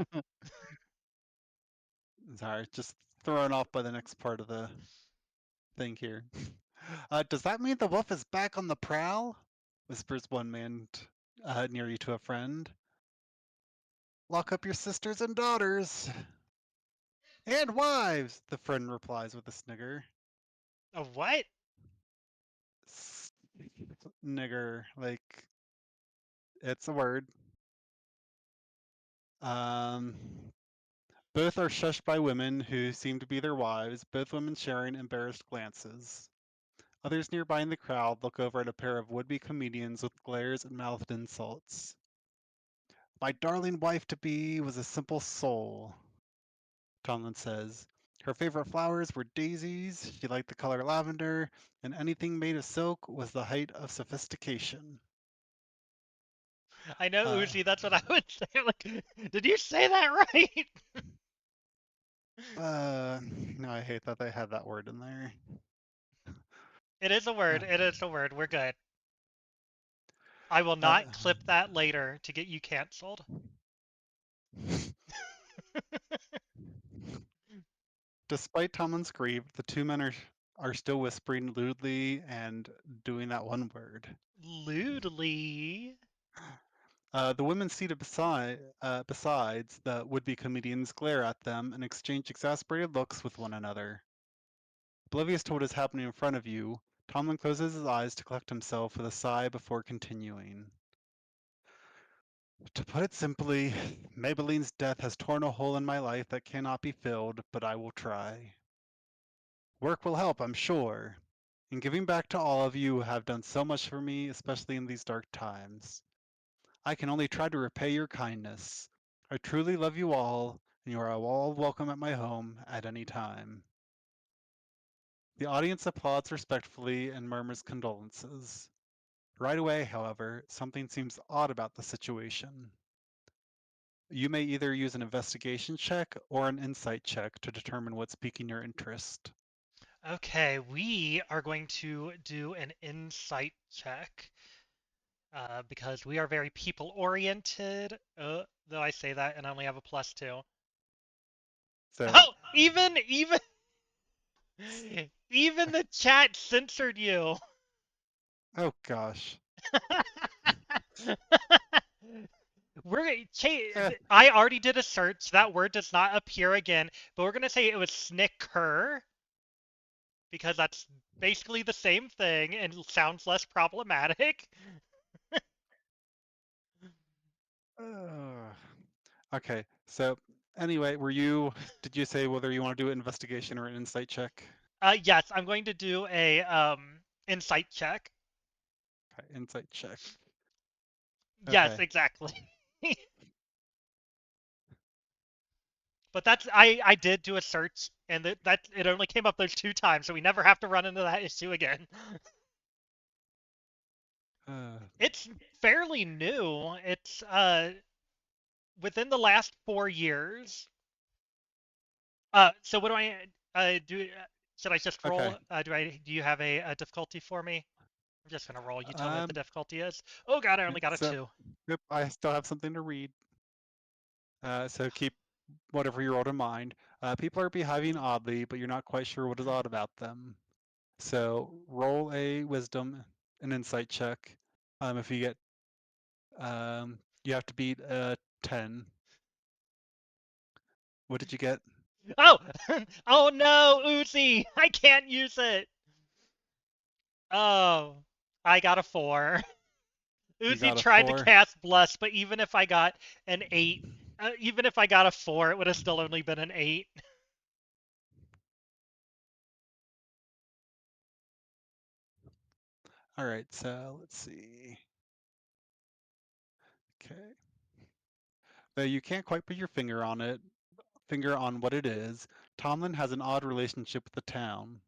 sorry, just thrown off by the next part of the thing here. Does that mean the wolf is back on the prowl? Whispers one man near you to a friend. Lock up your sisters and daughters. And wives, the friend replies with a snigger. A what? Snigger, like it's a word. Um, both are shushed by women who seem to be their wives, both women sharing embarrassed glances. Others nearby in the crowd look over at a pair of would-be comedians with glares and mouthed insults. My darling wife-to-be was a simple soul, Tomlin says. Her favorite flowers were daisies, she liked the color lavender, and anything made of silk was the height of sophistication. I know, Uh, Uzi, that's what I would say. Like, did you say that right? no, I hate that they had that word in there. It is a word. Uh, It is a word. We're good. I will uh, not clip that later to get you canceled. Despite Tomlin's grief, the two men are still whispering lewdly and doing that one word. Lewdly. The women seated besides the would-be comedians glare at them and exchange exasperated looks with one another. Oblivious to what is happening in front of you, Tomlin closes his eyes to collect himself with a sigh before continuing. To put it simply, Maybelline's death has torn a hole in my life that cannot be filled, but I will try. Work will help, I'm sure. In giving back to all of you who have done so much for me, especially in these dark times. I can only try to repay your kindness. I truly love you all, and you are all welcome at my home at any time. The audience applauds respectfully and murmurs condolences. Right away, however, something seems odd about the situation. You may either use an investigation check or an insight check to determine what's piquing your interest. Okay, we are going to do an insight check. because we are very people oriented. Though I say that and I only have a +2. So, Oh, even the chat censored you. oh gosh. Eh, I already did a search. That word does not appear again, but we're gonna say it was snicker because that's basically the same thing and sounds less problematic. uh, okay. So, anyway, did you say whether you want to do an investigation or an insight check? Yes, I'm going to do a insight check. Okay, insight check. Yes, Okay. exactly. But I did do a search and that it only came up those 2 times, so we never have to run into that issue again. Uh, It's fairly new. It's within the last 4 years. So what do I do? Should I just okay. roll? Do you have a difficulty for me? I'm just gonna roll. You tell me what the Um, difficulty is. Oh God, I only got a so, 2. yep, I still have something to read. So keep whatever you wrote in mind. People are behaving oddly, but you're not quite sure what is odd about them. So roll a wisdom, an insight check. If you get, you have to beat a 10. What did you get? Oh, oh no, Uzi, I can't use it. Oh, I got a 4. You Uzi got a tried to 4. cast Bless, but even if I got an 8, even if I got a 4, it would have still only been an 8. All right, so let's see. Okay. Though you can't quite put your finger on what it is, Tomlin has an odd relationship with the town.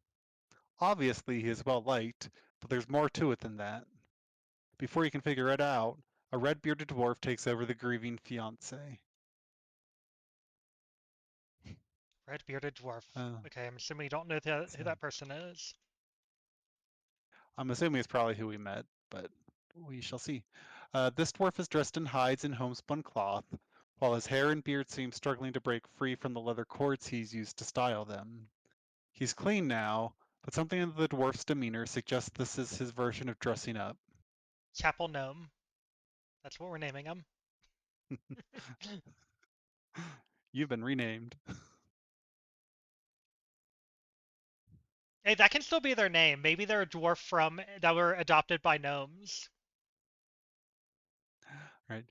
Obviously, he is well liked, but there's more to it than that. Before you can figure it out, a red-bearded dwarf takes over the grieving fiancé. Red bearded dwarf. Uh, Okay, I'm assuming you don't know who so that person is. I'm assuming it's probably who we met, but we shall see. This dwarf is dressed in hides and homespun cloth, while his hair and beard seem struggling to break free from the leather cords he's used to style them. He's clean now, but something in the dwarf's demeanor suggests this is his version of dressing up. Chapel Gnome. That's what we're naming him. You've been renamed. Hey, that can still be their name. Maybe they're a dwarf from that were adopted by gnomes. Right.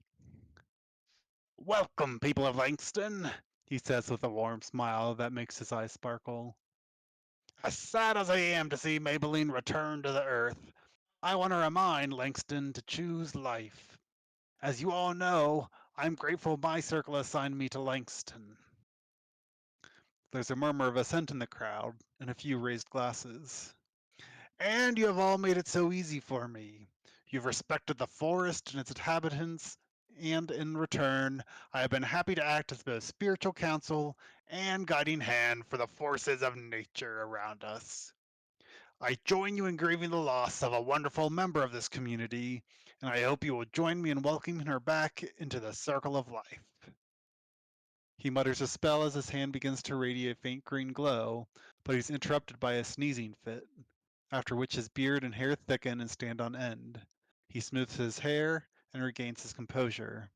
Welcome, people of Langston, he says with a warm smile that makes his eyes sparkle. As sad as I am to see Maybelline return to the earth, I want to remind Langston to choose life. As you all know, I'm grateful my circle assigned me to Langston. There's a murmur of assent in the crowd, and a few raised glasses. And you have all made it so easy for me. You've respected the forest and its inhabitants, and in return, I have been happy to act as both spiritual counsel and guiding hand for the forces of nature around us. I join you in grieving the loss of a wonderful member of this community, and I hope you will join me in welcoming her back into the circle of life. He mutters a spell as his hand begins to radiate a faint green glow, but he's interrupted by a sneezing fit, after which his beard and hair thicken and stand on end. He smooths his hair and regains his composure.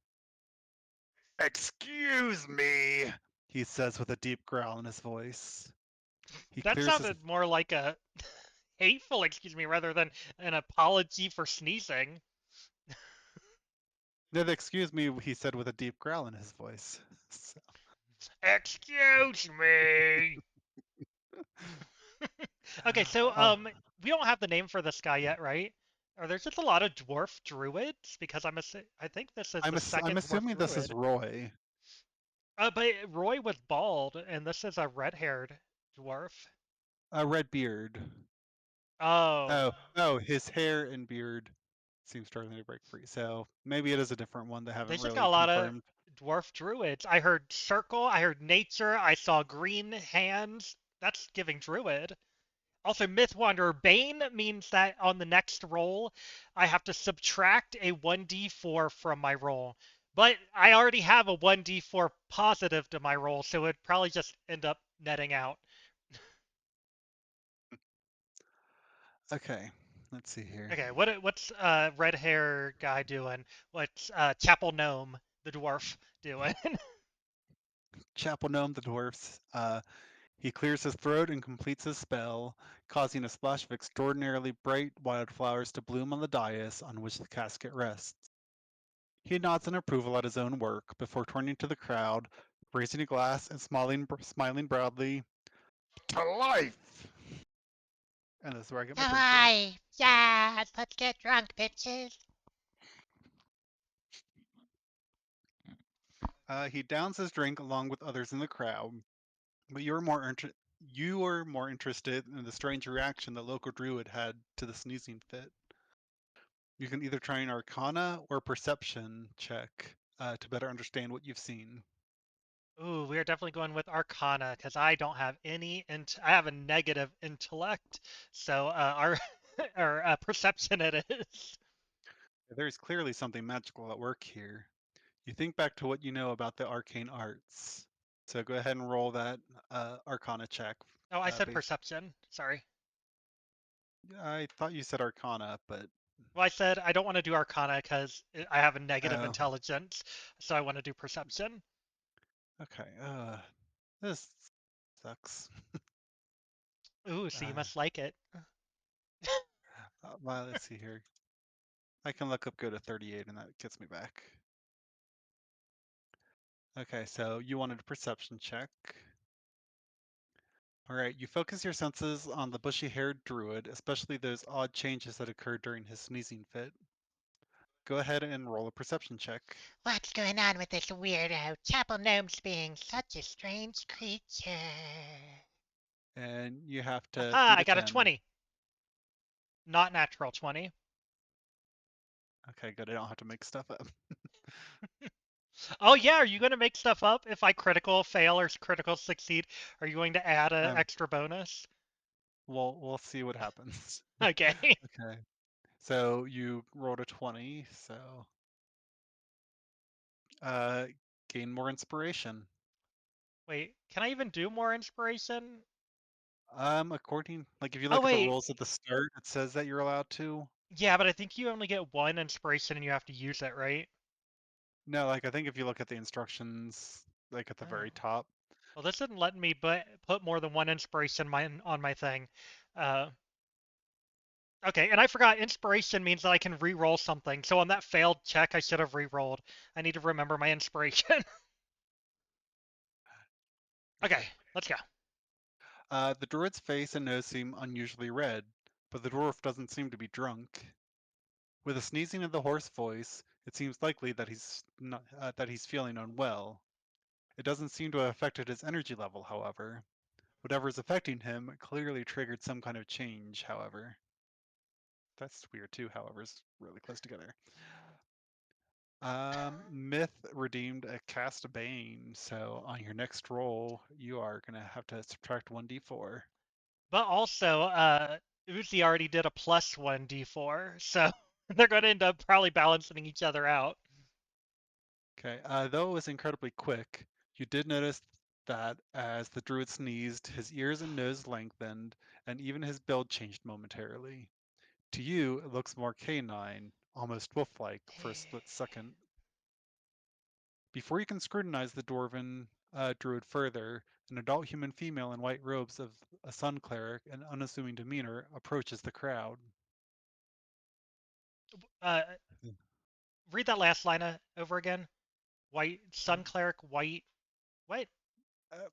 Excuse me, he says with a deep growl in his voice. He That clears his sounded more like a hateful excuse me rather than an apology for sneezing. no, excuse me, he said with a deep growl in his voice. So, Excuse me. Okay, so uh, we don't have the name for this guy yet, right? Or there's just a lot of dwarf druids because I think this is the I'm second dwarf assuming this is druid. Roy. But Roy was bald, and this is a red-haired dwarf. A red beard. Oh, Oh, his hair and beard seem struggling to break free. So maybe it is a different one. They they haven't just got really a lot of confirmed. dwarf druids. I heard circle, I heard nature, I saw green hands. That's giving druid. Also, Myth Wanderer Bane means that on the next roll, I have to subtract a 1d4 from my roll. But I already have a 1d4 positive to my roll, so it'd probably just end up netting out. Okay, let's see here. Okay, what's red hair guy doing? What's Chapel Gnome, the dwarf, doing? Chapel Gnome the dwarfs. He clears his throat and completes his spell, causing a splash of extraordinarily bright wildflowers to bloom on the dais on which the casket rests. He nods in approval at his own work before turning to the crowd, raising a glass and smiling proudly. To life! And this is where I get my drink joke. Hi. Yes, let's get drunk, bitches. He downs his drink along with others in the crowd, but you are more interested in the strange reaction the local druid had to the sneezing fit. You can either try an Arcana or Perception check to better understand what you've seen. Ooh, we are definitely going with Arcana because I don't have any. I have a negative intellect, so our our perception it is. There is clearly something magical at work here. You think back to what you know about the arcane arts. So go ahead and roll that Arcana check. Oh, I said Based, perception. Sorry. I thought you said Arcana, but Well, I said I don't want to do Arcana because I have a negative oh, intelligence, so I want to do perception. okay. This sucks. Ooh, so you Uh, must like it. well, let's see here. I can look up go to 38, and that gets me back. Okay, so you wanted a perception check. All right, you focus your senses on the bushy-haired druid, especially those odd changes that occurred during his sneezing fit. Go ahead and roll a perception check, What's going on with this weirdo? Chapel Gnome's being such a strange creature. and you have to Aha, beat I a got a 10. 20. Not natural 20. Okay, good. I don't have to make stuff up. Oh yeah, are you going to make stuff up if I critical fail or critical succeed? Are you going to add an Um, extra bonus? we'll see what happens. Okay. Okay, so you rolled a 20, so uh, gain more inspiration. Wait, can I even do more inspiration? According, like if you Oh look at the wait, rules at the start, it says that you're allowed to. yeah, but I think you only get one inspiration and you have to use it, right? No, like I think if you look at the instructions, like at the Oh. very top. Well, this didn't let me put more than one inspiration on my thing. Uh, okay, and I forgot inspiration means that I can re-roll something. So on that failed check, I should have re-rolled. I need to remember my inspiration. Okay, Okay. let's go. The druid's face and nose seem unusually red, but the dwarf doesn't seem to be drunk. With a sneezing in the hoarse voice, it seems likely that he's feeling unwell. It doesn't seem to have affected his energy level, however. Whatever is affecting him clearly triggered some kind of change, however. That's weird too, however, it's really close together. Myth redeemed a cast Bane, so on your next roll, you are gonna have to subtract 1d4. But also, Uzi already did a plus one d4, so they're going to end up probably balancing each other out. Okay, though it was incredibly quick, you did notice that as the druid sneezed, his ears and nose lengthened, and even his build changed momentarily. To you, it looks more canine, almost wolf-like, for a split second. Before you can scrutinize the dwarven druid further, an adult human female in white robes of a sun cleric and unassuming demeanor approaches the crowd. Uh, read that last line over again. White sun cleric, white. What? Uh,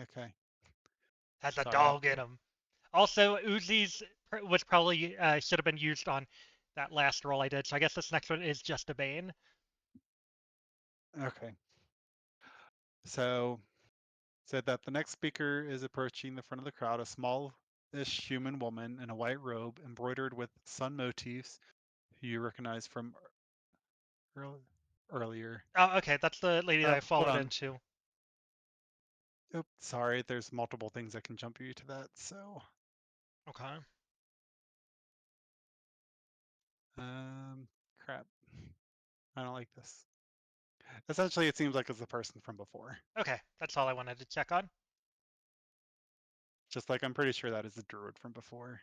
okay, Has a sorry. dog in him. Also, Uzi's was probably should have been used on that last roll I did. So I guess this next one is just a bane. Okay, so said that the next speaker is approaching the front of the crowd, a small-ish human woman in a white robe embroidered with sun motifs who you recognize from earl- earlier. Oh, okay, that's the lady that I Hold followed on. into. Oops, sorry, there's multiple things that can jump you to that, so. Okay. Um, crap. I don't like this. Essentially, it seems like it's the person from before. Okay, that's all I wanted to check on. Just like I'm pretty sure that is the druid from before.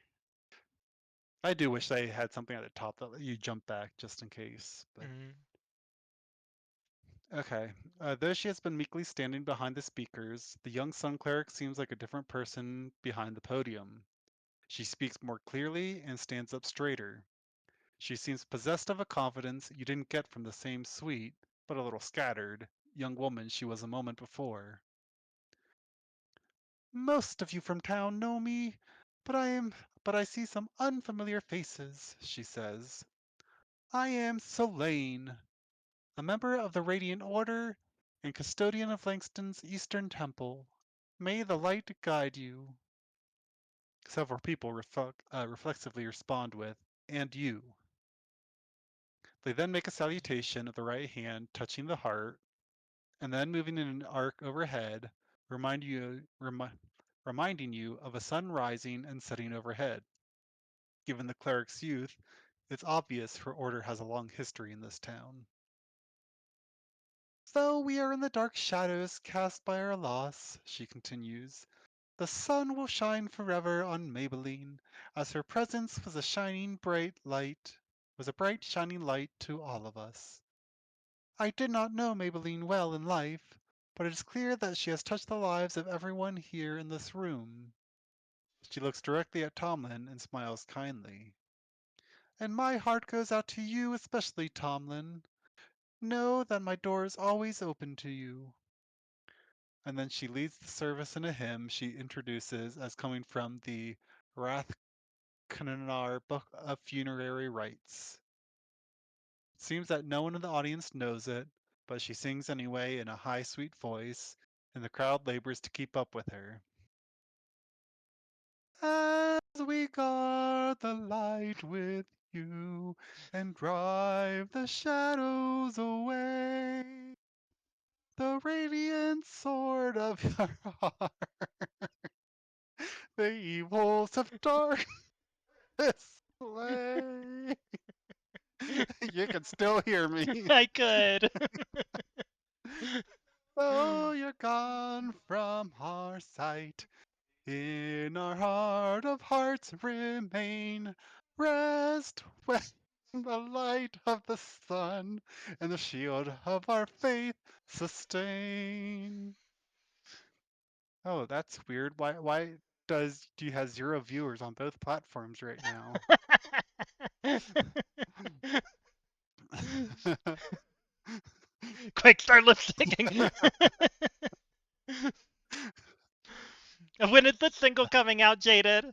I do wish they had something at the top that let you jump back just in case. But Mm. okay. Though she has been meekly standing behind the speakers, the young sun cleric seems like a different person behind the podium. She speaks more clearly and stands up straighter. She seems possessed of a confidence you didn't get from the same sweet, but a little scattered, young woman she was a moment before. Most of you from town know me, but I see some unfamiliar faces, she says. I am Selene, a member of the Radiant Order and custodian of Langston's Eastern Temple. May the light guide you. Several people reflexively respond with, and you. They then make a salutation of the right hand touching the heart, and then moving in an arc overhead, reminding you of a sun rising and setting overhead. Given the cleric's youth, it's obvious her order has a long history in this town. Though we are in the dark shadows cast by our loss, she continues, the sun will shine forever on Maybelline, as her presence was a bright shining light to all of us. I did not know Maybelline well in life, but it is clear that she has touched the lives of everyone here in this room. She looks directly at Tomlin and smiles kindly. And my heart goes out to you especially, Tomlin. Know that my door is always open to you. And then she leads the service in a hymn she introduces as coming from the Rathkanar Book of Funerary Rites. It seems that no one in the audience knows it, but she sings anyway in a high, sweet voice, and the crowd labors to keep up with her. As we guard the light with you and drive the shadows away, the radiant sword of your heart, the evils of darkness slay. You can still hear me. I could. Oh, you're gone from our sight. In our heart of hearts remain. Rest when the light of the sun and the shield of our faith sustain. Oh, that's weird. Why do you have 0 viewers on both platforms right now? Quick, start lip syncing. When is the single coming out, Jaded?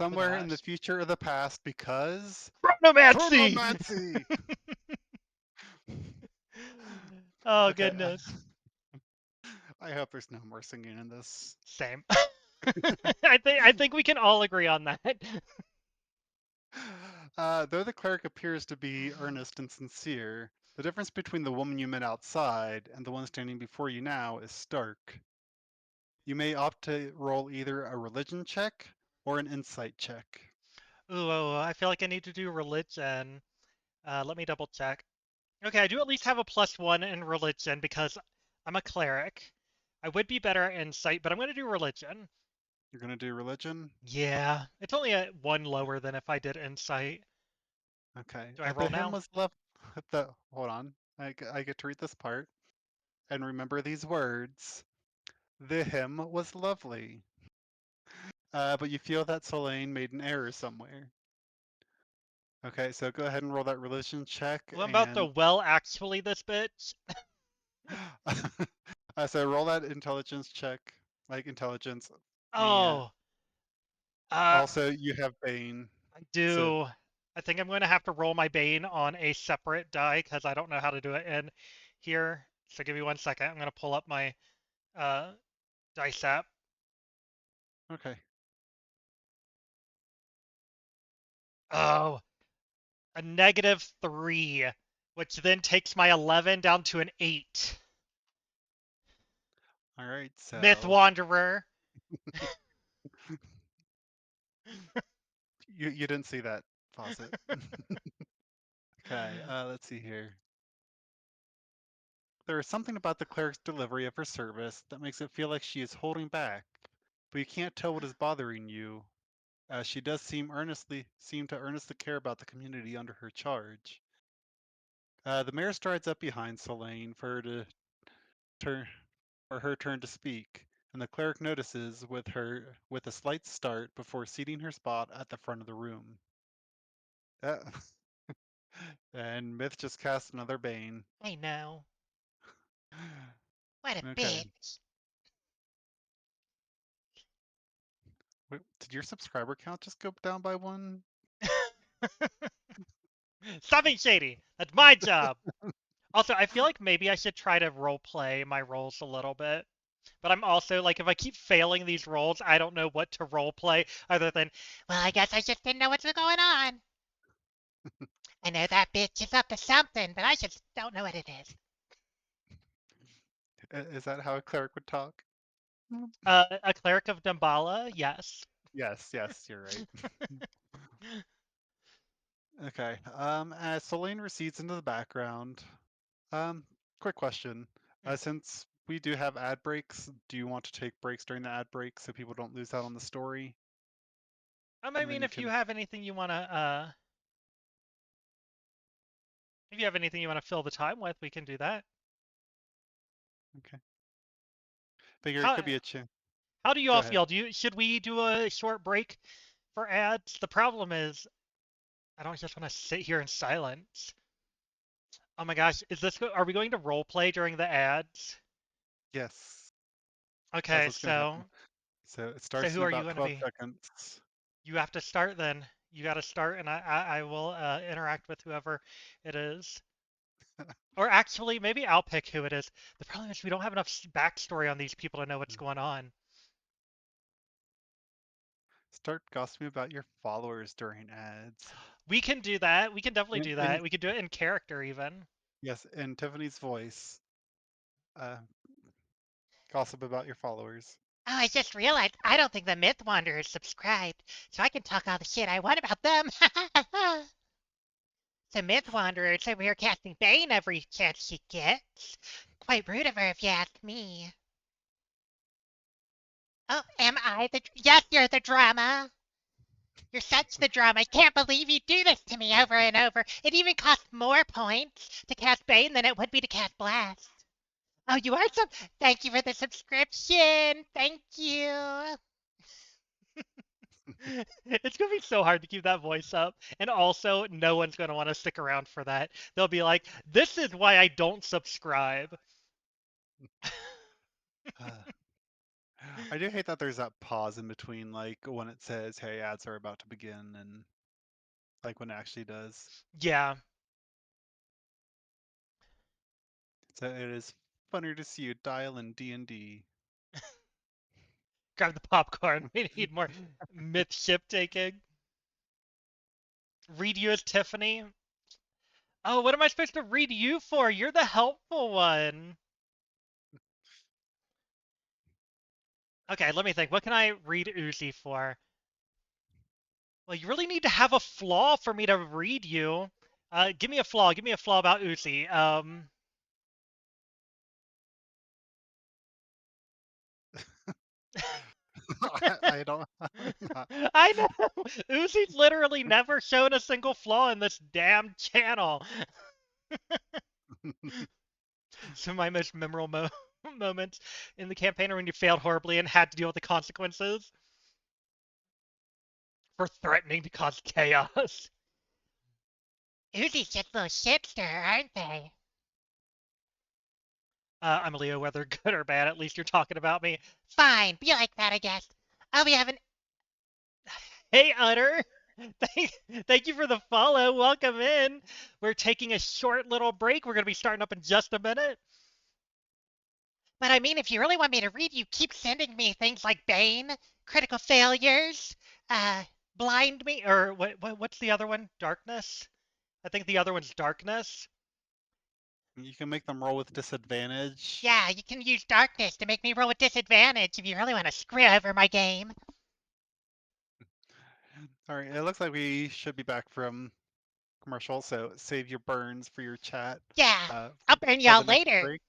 For the Somewhere in the last. future or the past, because Chronomancy! chronomancy. Oh, Okay, goodness. I hope there's no more singing in this. Same. I think we can all agree on that. Though the cleric appears to be earnest and sincere, the difference between the woman you met outside and the one standing before you now is stark. You may opt to roll either a religion check or an insight check. Ooh, I feel like I need to do religion. Let me double check. Okay, I do at least have a +1 in religion because I'm a cleric. I would be better at insight, but I'm going to do religion. You're gonna do religion? Yeah, it's only a 1 lower than if I did insight. Okay. Do I The roll hymn now? was left. Hold on. I get to read this part and remember these words. The hymn was lovely. But you feel that Solane made an error somewhere. Okay, so go ahead and roll that religion check Well, I'm about to and well actually this bitch. so roll that intelligence check, like intelligence, and Oh, uh, also you have Bane. I So do. I think I'm going to have to roll my Bane on a separate die because I don't know how to do it in here. So give me 1 second. I'm going to pull up my uh, dice app. okay, Oh, a -3, which then takes my 11 down to an 8. all right. Myth So Wanderer. You didn't see that faucet. Okay, let's see here. There is something about the cleric's delivery of her service that makes it feel like she is holding back, but you can't tell what is bothering you, as she does seem to earnestly care about the community under her charge. The mayor strides up behind Selene turn for her turn to speak, and the cleric notices with a slight start before seating her spot at the front of the room. Uh, and Myth just cast another bane. I know. What a Okay. bitch. Wait, did your subscriber count just go down by one? Stop being shady. That's my job. Also, I feel like maybe I should try to role play my roles a little bit. But I'm also like, if I keep failing these roles, I don't know what to role play other than, Well, I guess I just didn't know what's going on. I know that bitch is up to something, but I just don't know what it is. Is that how a cleric would talk? a cleric of Dambala. Yes. Yes, yes, you're right. Okay. As Selene recedes into the background, um, quick question. Since we do have ad breaks, do you want to take breaks during the ad break so people don't lose out on the story? I And then mean, you can. if you have anything you wanna fill the time with, we can do that. Okay. Figure it How could be a chance. how do you Go all ahead. feel? Should we do a short break for ads? The problem is, I don't just want to sit here in silence. Oh my gosh, are we going to role play during the ads? Yes, that's Okay, what's going to happen. So it so starts who in are you about going to 12 be? seconds. You have to start then. You got to start, and I will interact with whoever it is. Or actually, maybe I'll pick who it is. The problem is we don't have enough backstory on these people to know what's going on. Start gossiping about your followers during ads. We can do that. We can definitely And, do and that. We can do it in character even. yes, in Tiffany's voice, uh, gossip about your followers. Oh, I just realized I don't think the Myth Wanderer is subscribed, so I can talk all the shit I want about them. The Myth Wanderer is over here casting Bane every chance she gets. Quite rude of her, if you ask me. Oh, am I the? Yes, you're the drama. You're such the drama. I can't believe you do this to me over and over. It even costs more points to cast Bane than it would be to cast Blast. Oh, you are some. Thank you for the subscription. Thank you. It's gonna be so hard to keep that voice up, and also no one's gonna want to stick around for that. They'll be like, "This is why I don't subscribe." Uh, I do hate that there's that pause in between, like when it says, "Hey, ads are about to begin," and like when it actually does. Yeah, So it is funnier to see you dial in D&D. grab the popcorn. We need more myth ship taking. Read you as Tiffany. Oh, what am I supposed to read you for? You're the helpful one. Okay, let me think. What can I read Uzi for? Well, you really need to have a flaw for me to read you. Give me a flaw. Give me a flaw about Uzi. I don't. I know. Uzi's literally never shown a single flaw in this damn channel. So my most memorable moments in the campaign are when you failed horribly and had to deal with the consequences for threatening to cause chaos. Uzi's just little shitster, aren't they? I'm Leo, whether good or bad, at least you're talking about me. Fine, be like that, I guess. I'll be having. Hey, Utter. Thank you for the follow. Welcome in. We're taking a short little break. We're going to be starting up in just a minute. But I mean, if you really want me to read, you keep sending me things like Bane, critical failures, uh, Blind me, or what's the other one? Darkness? I think the other one's Darkness. You can make them roll with disadvantage. yeah, you can use darkness to make me roll with disadvantage if you really want to screw over my game. All right, it looks like we should be back from commercial, so save your burns for your chat Yeah, uh, I'll burn for y'all the next later. break.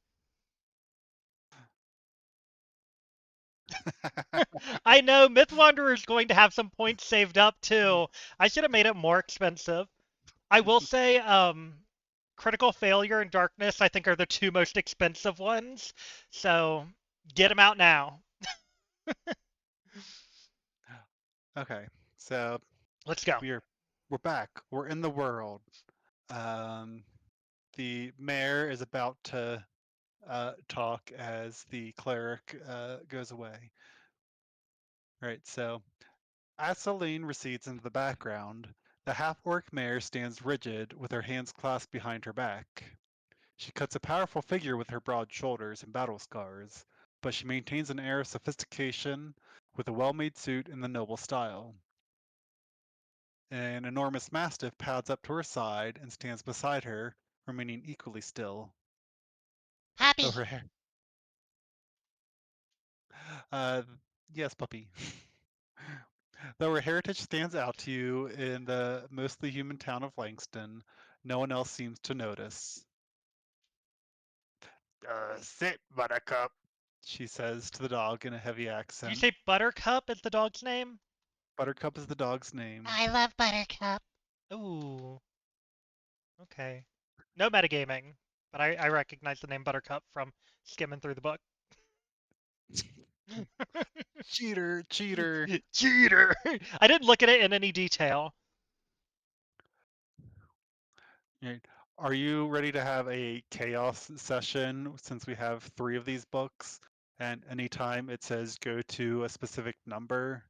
I know Myth Wanderer is going to have some points saved up too. I should have made it more expensive. I will say, Critical Failure and Darkness, I think, are the two most expensive ones. So get them out now. Okay, so Let's go. we're back. We're in the world. Um, the mayor is about to talk as the cleric goes away. Right, so as Celine recedes into the background, the half-orc mare stands rigid with her hands clasped behind her back. She cuts a powerful figure with her broad shoulders and battle scars, but she maintains an air of sophistication with a well-made suit in the noble style. An enormous mastiff pads up to her side and stands beside her, remaining equally still. Though Happy. her hair, uh, yes, puppy. Though her heritage stands out to you in the mostly human town of Langston, no one else seems to notice. Sit, Buttercup, she says to the dog in a heavy Did you accent. say Buttercup is the dog's name? Buttercup is the dog's name. I love Buttercup. Ooh, okay. No metagaming, but I recognize the name Buttercup from skimming through the book. Cheater, cheater. Cheater! I didn't look at it in any detail. Right. Are you ready to have a chaos session since we have three of these books? And anytime it says go to a specific number,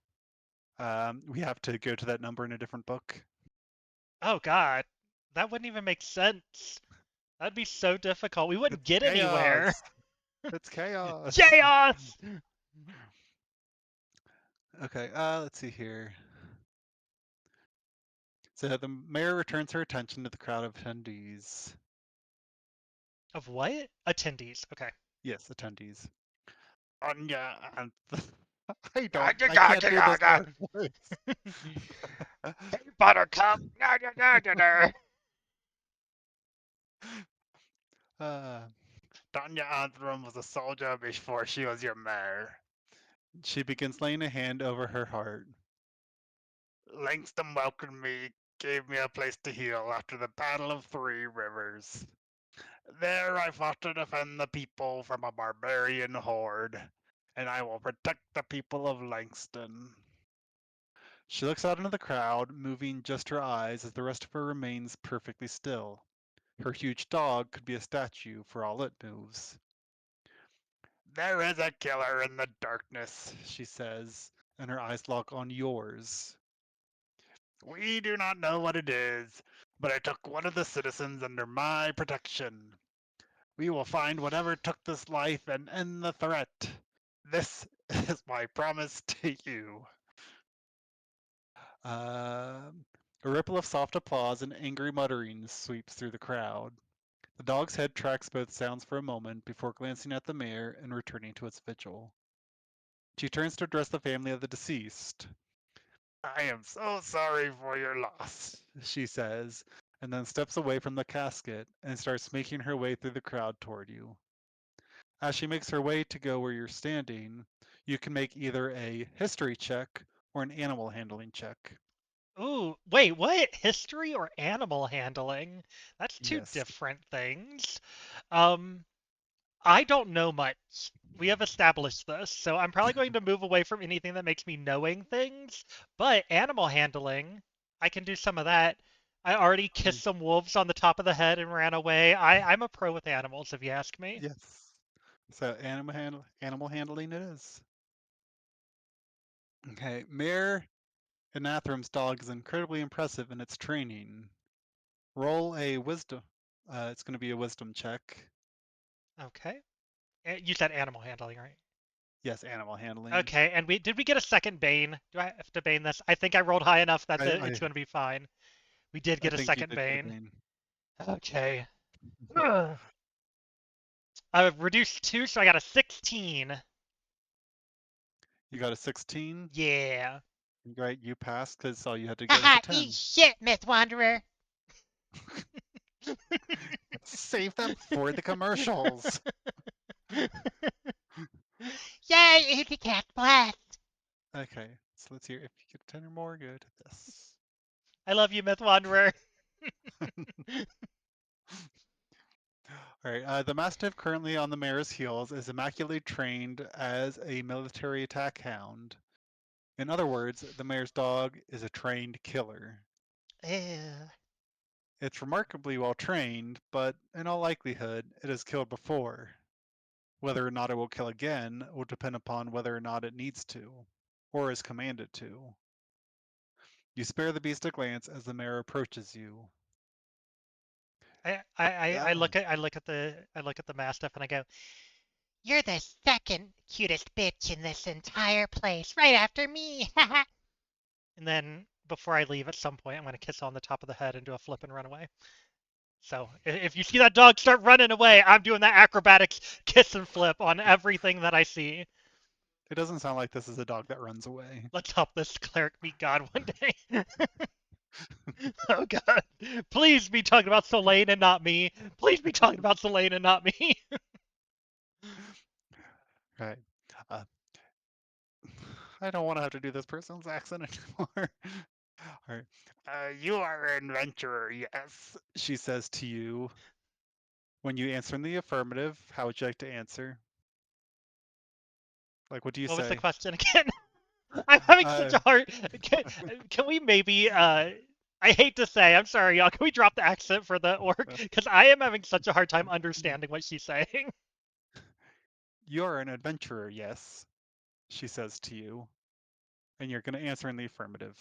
we have to go to that number in a different book. Oh god, that wouldn't even make sense. That'd be so difficult. We wouldn't It's get anywhere. chaos. It's chaos. Chaos! Okay, let's see here. So the mayor returns her attention to the crowd of attendees. Of what? Attendees. Okay. Yes, attendees. Anya and I can't do this voice. Hey, Buttercup. uh, Tanya Anthram was a soldier before she was your mayor. She begins laying a hand over her heart. Langston welcomed me, gave me a place to heal after the Battle of Three Rivers. There I fought to defend the people from a barbarian horde, and I will protect the people of Langston. She looks out into the crowd, moving just her eyes as the rest of her remains perfectly still. Her huge dog could be a statue for all it moves. There is a killer in the darkness, she says, and her eyes lock on yours. We do not know what it is, but I took one of the citizens under my protection. We will find whatever took this life and end the threat. This is my promise to you. Uh, a ripple of soft applause and angry mutterings sweeps through the crowd. The dog's head tracks both sounds for a moment before glancing at the mayor and returning to its vigil. She turns to address the family of the deceased. I am so sorry for your loss, she says, and then steps away from the casket and starts making her way through the crowd toward you. As she makes her way to go where you're standing, you can make either a history check or an animal handling check. Ooh, wait, what? History or animal handling? That's two Yes. different things. Um, I don't know much. We have established this, so I'm probably going to move away from anything that makes me knowing things. But animal handling, I can do some of that. I already kissed some wolves on the top of the head and ran away. I'm a pro with animals, if you ask me. Yes. So animal handling it is. Okay. Mayor Anathram's dog is incredibly impressive in its training. Roll a wisdom. It's going to be a wisdom check. Okay. You said animal handling, right? Yes, animal handling. Okay, and we did we get a second Bane? Do I have to Bane this? I think I rolled high enough that I it's I, going to be fine. We did I get a think you second did get a Bane. bane. Okay. Ugh. I've reduced 2, so I got a 16. You got a 16. Yeah. Right, you passed because all you had to get was Haha, a eat 10. shit, Myth Wanderer. Save that for the commercials. Yay, easy cast blast. Okay, so let's hear if you get a 10 or more, go to this. I love you, Myth Wanderer. All right, the Mastiff currently on the mayor's heels is immaculately trained as a military attack hound. In other words, the mayor's dog is a trained killer. Ew. It's remarkably well trained, but in all likelihood, it has killed before. Whether or not it will kill again will depend upon whether or not it needs to, or is commanded to. You spare the beast a glance as the mayor approaches you. Yeah. I look at the mastiff and I go, You're the second cutest bitch in this entire place, right after me. Haha. and then before I leave at some point, I'm gonna kiss on the top of the head and do a flip and run away. So if you see that dog start running away, I'm doing that acrobatics kiss and flip on everything that I see. It doesn't sound like this is a dog that runs away. Let's help this cleric meet God one day. Oh God! Please be talking about Selene and not me. Please be talking about Selene and not me. Right. Uh, I don't want to have to do this person's accent anymore. All right. You are an adventurer, yes, she says to you. When you answer in the affirmative, how would you like to answer? Like, what do you What was the say? question again? I'm having Uh, such a hard. Can we maybe? I hate to say, I'm sorry, y'all. Can we drop the accent for the orc? Because I am having such a hard time understanding what she's saying. You're an adventurer, yes, she says to you. And you're going to answer in the affirmative.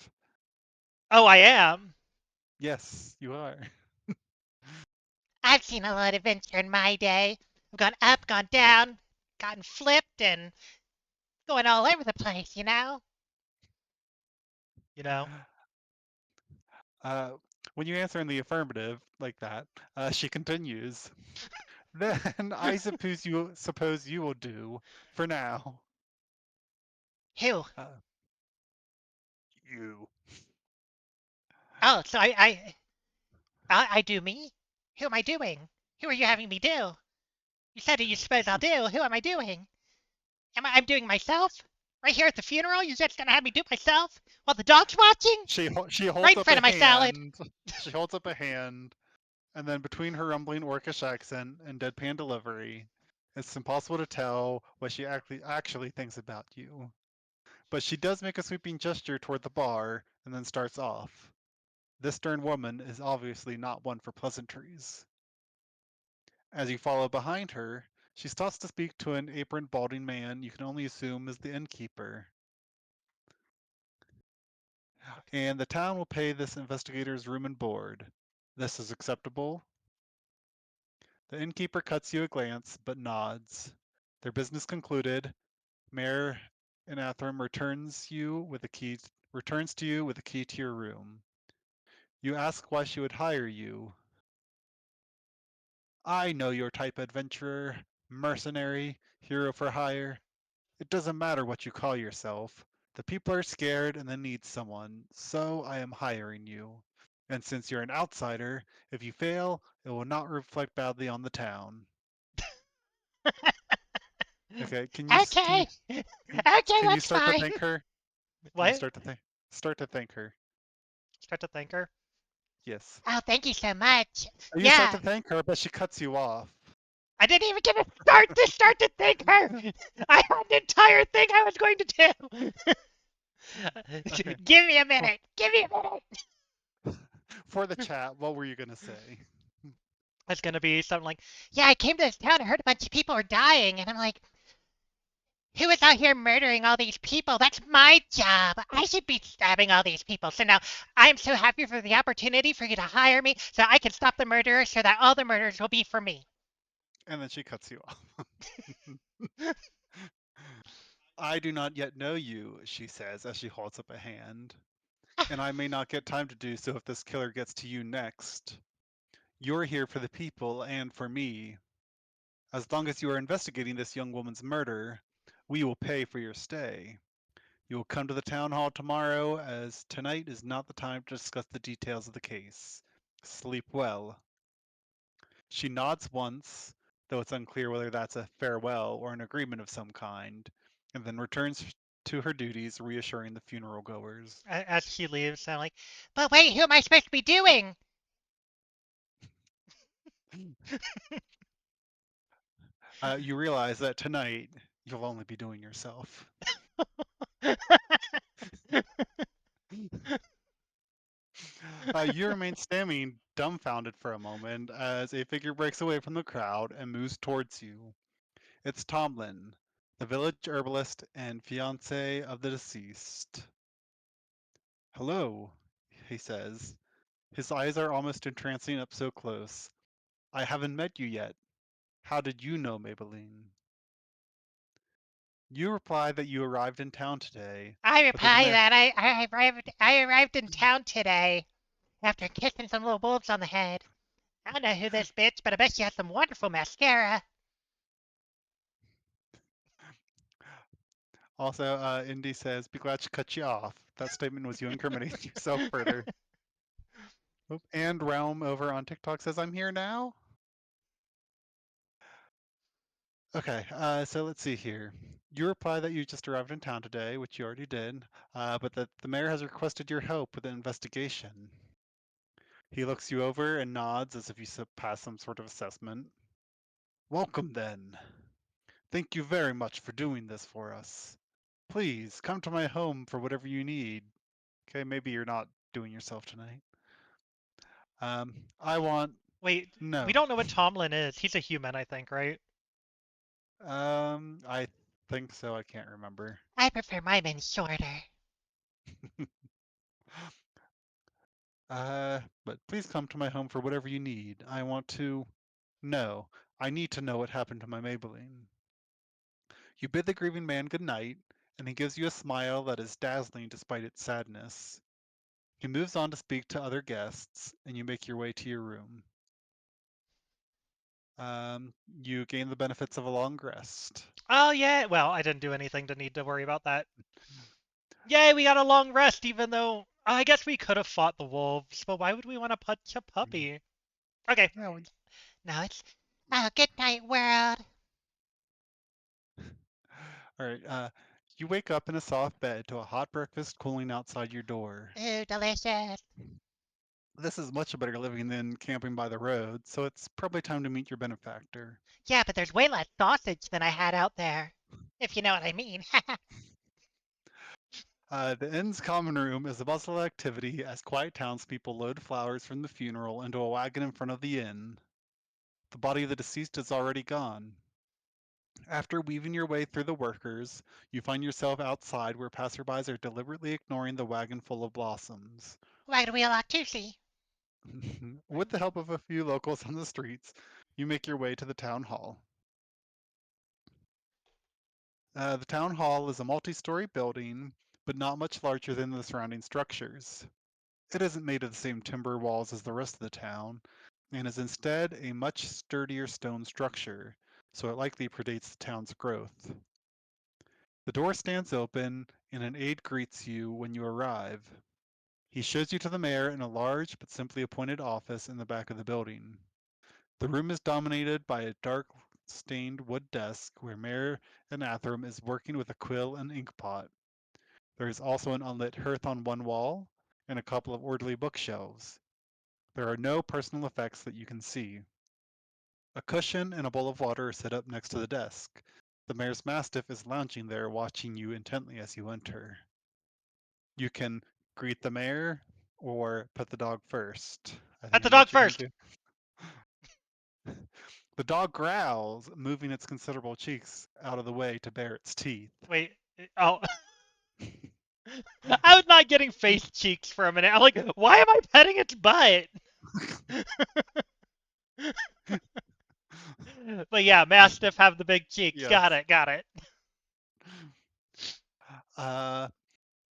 Oh, I am. Yes, you are. I've seen a lot of adventure in my day. I've gone up, gone down, gotten flipped, and going all over the place, you know? You know. Uh, when you answer in the affirmative, like that, she continues. Then I suppose you will do for now. Who? Uh, you. Oh, so I do me? Who am I doing? Who are you having me do? You said you suppose I'll do. Who am I doing? I'm doing myself? Right here at the funeral? You're just gonna have me do myself? While the dog's watching? She Right holds in up a front of my salad. hand. She holds up a hand, and then between her rumbling Orcish accent and deadpan delivery, it's impossible to tell what she actually thinks about you. But she does make a sweeping gesture toward the bar and then starts off. This stern woman is obviously not one for pleasantries. As you follow behind her, she stops to speak to an aproned balding man you can only assume is the innkeeper. Okay. And the town will pay this investigator's room and board. This is acceptable. The innkeeper cuts you a glance, but nods. Their business concluded, Mayor Inathram returns to you with a key to your room. You ask why she would hire you. I know your type adventurer, mercenary, hero for hire. It doesn't matter what you call yourself. The people are scared and they need someone, so I am hiring you. And since you're an outsider, if you fail, it will not reflect badly on the town. Okay, Okay. Okay, can you that's start to fine. thank her? Can you What? start to thank her? Start to thank her. Yes. Oh, thank you so much. You start Yeah. to thank her, but she cuts you off. I didn't even get to start to thank her. I had an entire thing I was going to do. Okay. Give me a For, minute. Give me a minute. for the chat, what were you gonna say? It's gonna be something like, Yeah, I came to this town and heard a bunch of people were dying, and I'm like, who is out here murdering all these people? That's my job. I should be stabbing all these people. So now I'm so happy for the opportunity for you to hire me so I can stop the murderers so that all the murders will be for me. And then she cuts you off. I do not yet know you, she says as she holds up a hand, and I may not get time to do so if this killer gets to you next. You're here for the people and for me. As long as you are investigating this young woman's murder, we will pay for your stay. You will come to the town hall tomorrow, as tonight is not the time to discuss the details of the case. Sleep well. She nods once, though it's unclear whether that's a farewell or an agreement of some kind, and then returns to her duties, reassuring the funeral goers. As she leaves, I'm like, But wait, who am I supposed to be doing? You realize that tonight you'll only be doing yourself. You remain standing dumbfounded for a moment as a figure breaks away from the crowd and moves towards you. It's Tomlin, the village herbalist and fiance of the deceased. Hello, he says. His eyes are almost entrancing up so close. I haven't met you yet. How did you know Maybelline? You reply that you arrived in town today, I but the reply mayor. that I arrived in town today after kissing some little wolves on the head. I don't know who this bitch, but I bet she has some wonderful mascara. Also, Indy says, "Be glad she cut you off." That statement was you incriminating yourself further. And Realm over on TikTok says, "I'm here now." Okay, so let's see here. You reply that you just arrived in town today, which you already did, but that the mayor has requested your help with an investigation. He looks you over and nods as if you pass some sort of assessment. Welcome then. Thank you very much for doing this for us. Please come to my home for whatever you need. Okay, maybe you're not doing yourself tonight. I want wait, we no. don't know what Tomlin is. He's a human, I think, right? I think so. I can't remember. I prefer my men shorter. But please come to my home for whatever you need. I want to know. I need to know what happened to my Maybelline. You bid the grieving man good night, and he gives you a smile that is dazzling despite its sadness. He moves on to speak to other guests, and you make your way to your room. You gain the benefits of a long rest. Oh, yeah. Well, I didn't do anything to need to worry about that. Yay, we got a long rest, even though I guess we could have fought the wolves, but why would we want to punch a puppy? Okay. Yeah, well, No, it's good night, world. all right. You wake up in a soft bed to a hot breakfast cooling outside your door. Ooh, delicious. This is much better living than camping by the road, so it's probably time to meet your benefactor. Yeah, but there's way less sausage than I had out there. If you know what I mean. The inn's common room is a bustle of activity as quiet townspeople load flowers from the funeral into a wagon in front of the inn. The body of the deceased is already gone. After weaving your way through the workers, you find yourself outside where passerbys are deliberately ignoring the wagon full of blossoms. Wagon wheel octusi. With the help of a few locals on the streets, you make your way to the town hall. The town hall is a multi-story building, but not much larger than the surrounding structures. It isn't made of the same timber walls as the rest of the town, and is instead a much sturdier stone structure, so it likely predates the town's growth. The door stands open, and an aide greets you when you arrive. He shows you to the mayor in a large but simply appointed office in the back of the building. The room is dominated by a dark stained wood desk where Mayor Anathram is working with a quill and ink pot. There is also an unlit hearth on one wall and a couple of orderly bookshelves. There are no personal effects that you can see. A cushion and a bowl of water are set up next to the desk. The mayor's mastiff is lounging there, watching you intently as you enter. You can greet the mayor or put the dog first. I At think the is dog what you're gonna first. do. The dog growls, moving its considerable cheeks out of the way to bare its teeth. Wait. Oh, I was not getting face cheeks for a minute. I'm like, why am I petting its butt? But yeah, Mastiff have the big cheeks. Yes. Got it. Got it. Uh,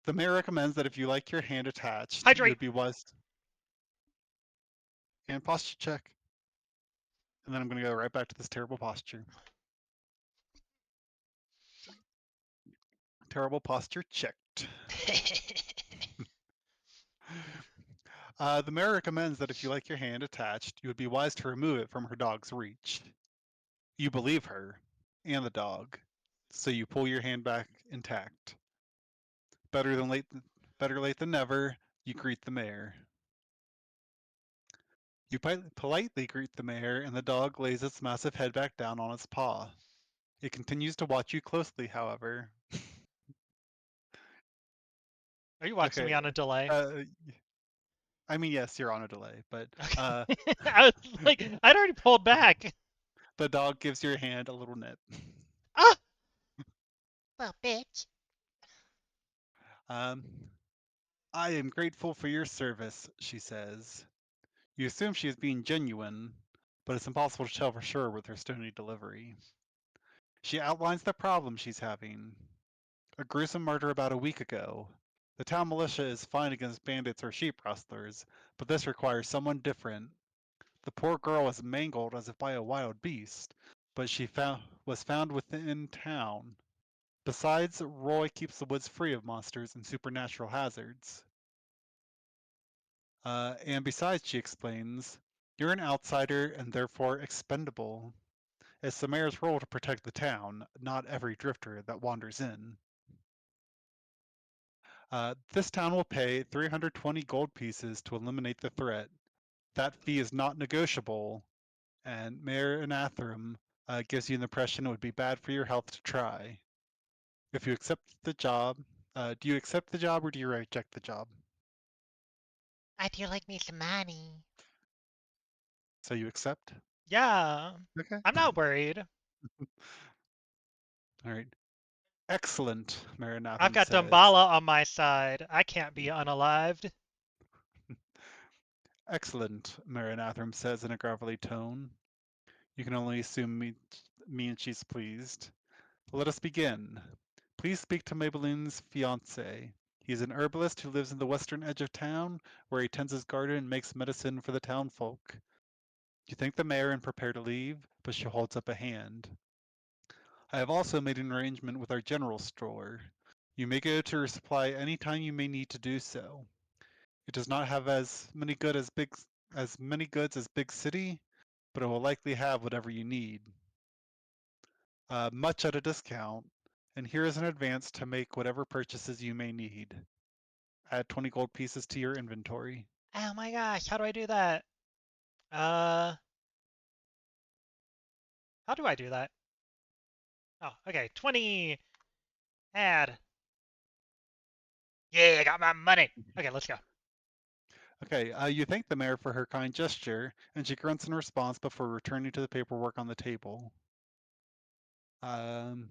the mayor recommends that if you like your hand attached, you Hydrate. would be wise. And posture check. And then I'm going to go right back to this terrible posture. Terrible posture check. attached. The mayor recommends that if you like your hand attached, you would be wise to remove it from her dog's reach. You believe her and the dog, so you pull your hand back intact. Better than late, better late than never. You greet the mayor. You politely greet the mayor, and the dog lays its massive head back down on its paw. It continues to watch you closely, however. Are you watching Okay. me on a delay? Uh, I mean, yes, you're on a delay, but Okay. I was like, I'd already pulled back. the dog gives your hand a little nip. Ah! Little bitch. Um, I am grateful for your service, she says. You assume she is being genuine, but it's impossible to tell for sure with her stony delivery. She outlines the problem she's having. A gruesome murder about a week ago. The town militia is fine against bandits or sheep rustlers, but this requires someone different. The poor girl was mangled as if by a wild beast, but was found within town. Besides, Roy keeps the woods free of monsters and supernatural hazards. And besides, she explains, you're an outsider and therefore expendable. It's the mayor's role to protect the town, not every drifter that wanders in. This town will pay 320 gold pieces to eliminate the threat. That fee is not negotiable, and Mayor Anathram gives you the impression it would be bad for your health to try. If you accept the job, do you accept the job or do you reject the job? I do like me some money. So you accept? Yeah, Okay. I'm not worried. All right. Excellent, Mayor I've Anathram got says. Dumbala on my side. I can't be unalived. Excellent, Mayor Anathram says in a gravelly tone. You can only assume means she's pleased. Let us begin. Please speak to Maybelline's fiance. He is an herbalist who lives in the western edge of town, where he tends his garden and makes medicine for the town folk. You thank the mayor and prepare to leave, but she holds up a hand. I have also made an arrangement with our general store. You may go to her supply any time you may need to do so. It does not have as many goods as Big City, but it will likely have whatever you need. Much at a discount, and here is an advance to make whatever purchases you may need. Add 20 gold pieces to your inventory. Oh my gosh, how do I do that? Uh, how do I do that? Oh, okay, 20. Add. Yeah, I got my money. Okay, let's go. Okay, you thank the mayor for her kind gesture, and she grunts in response before returning to the paperwork on the table. Um,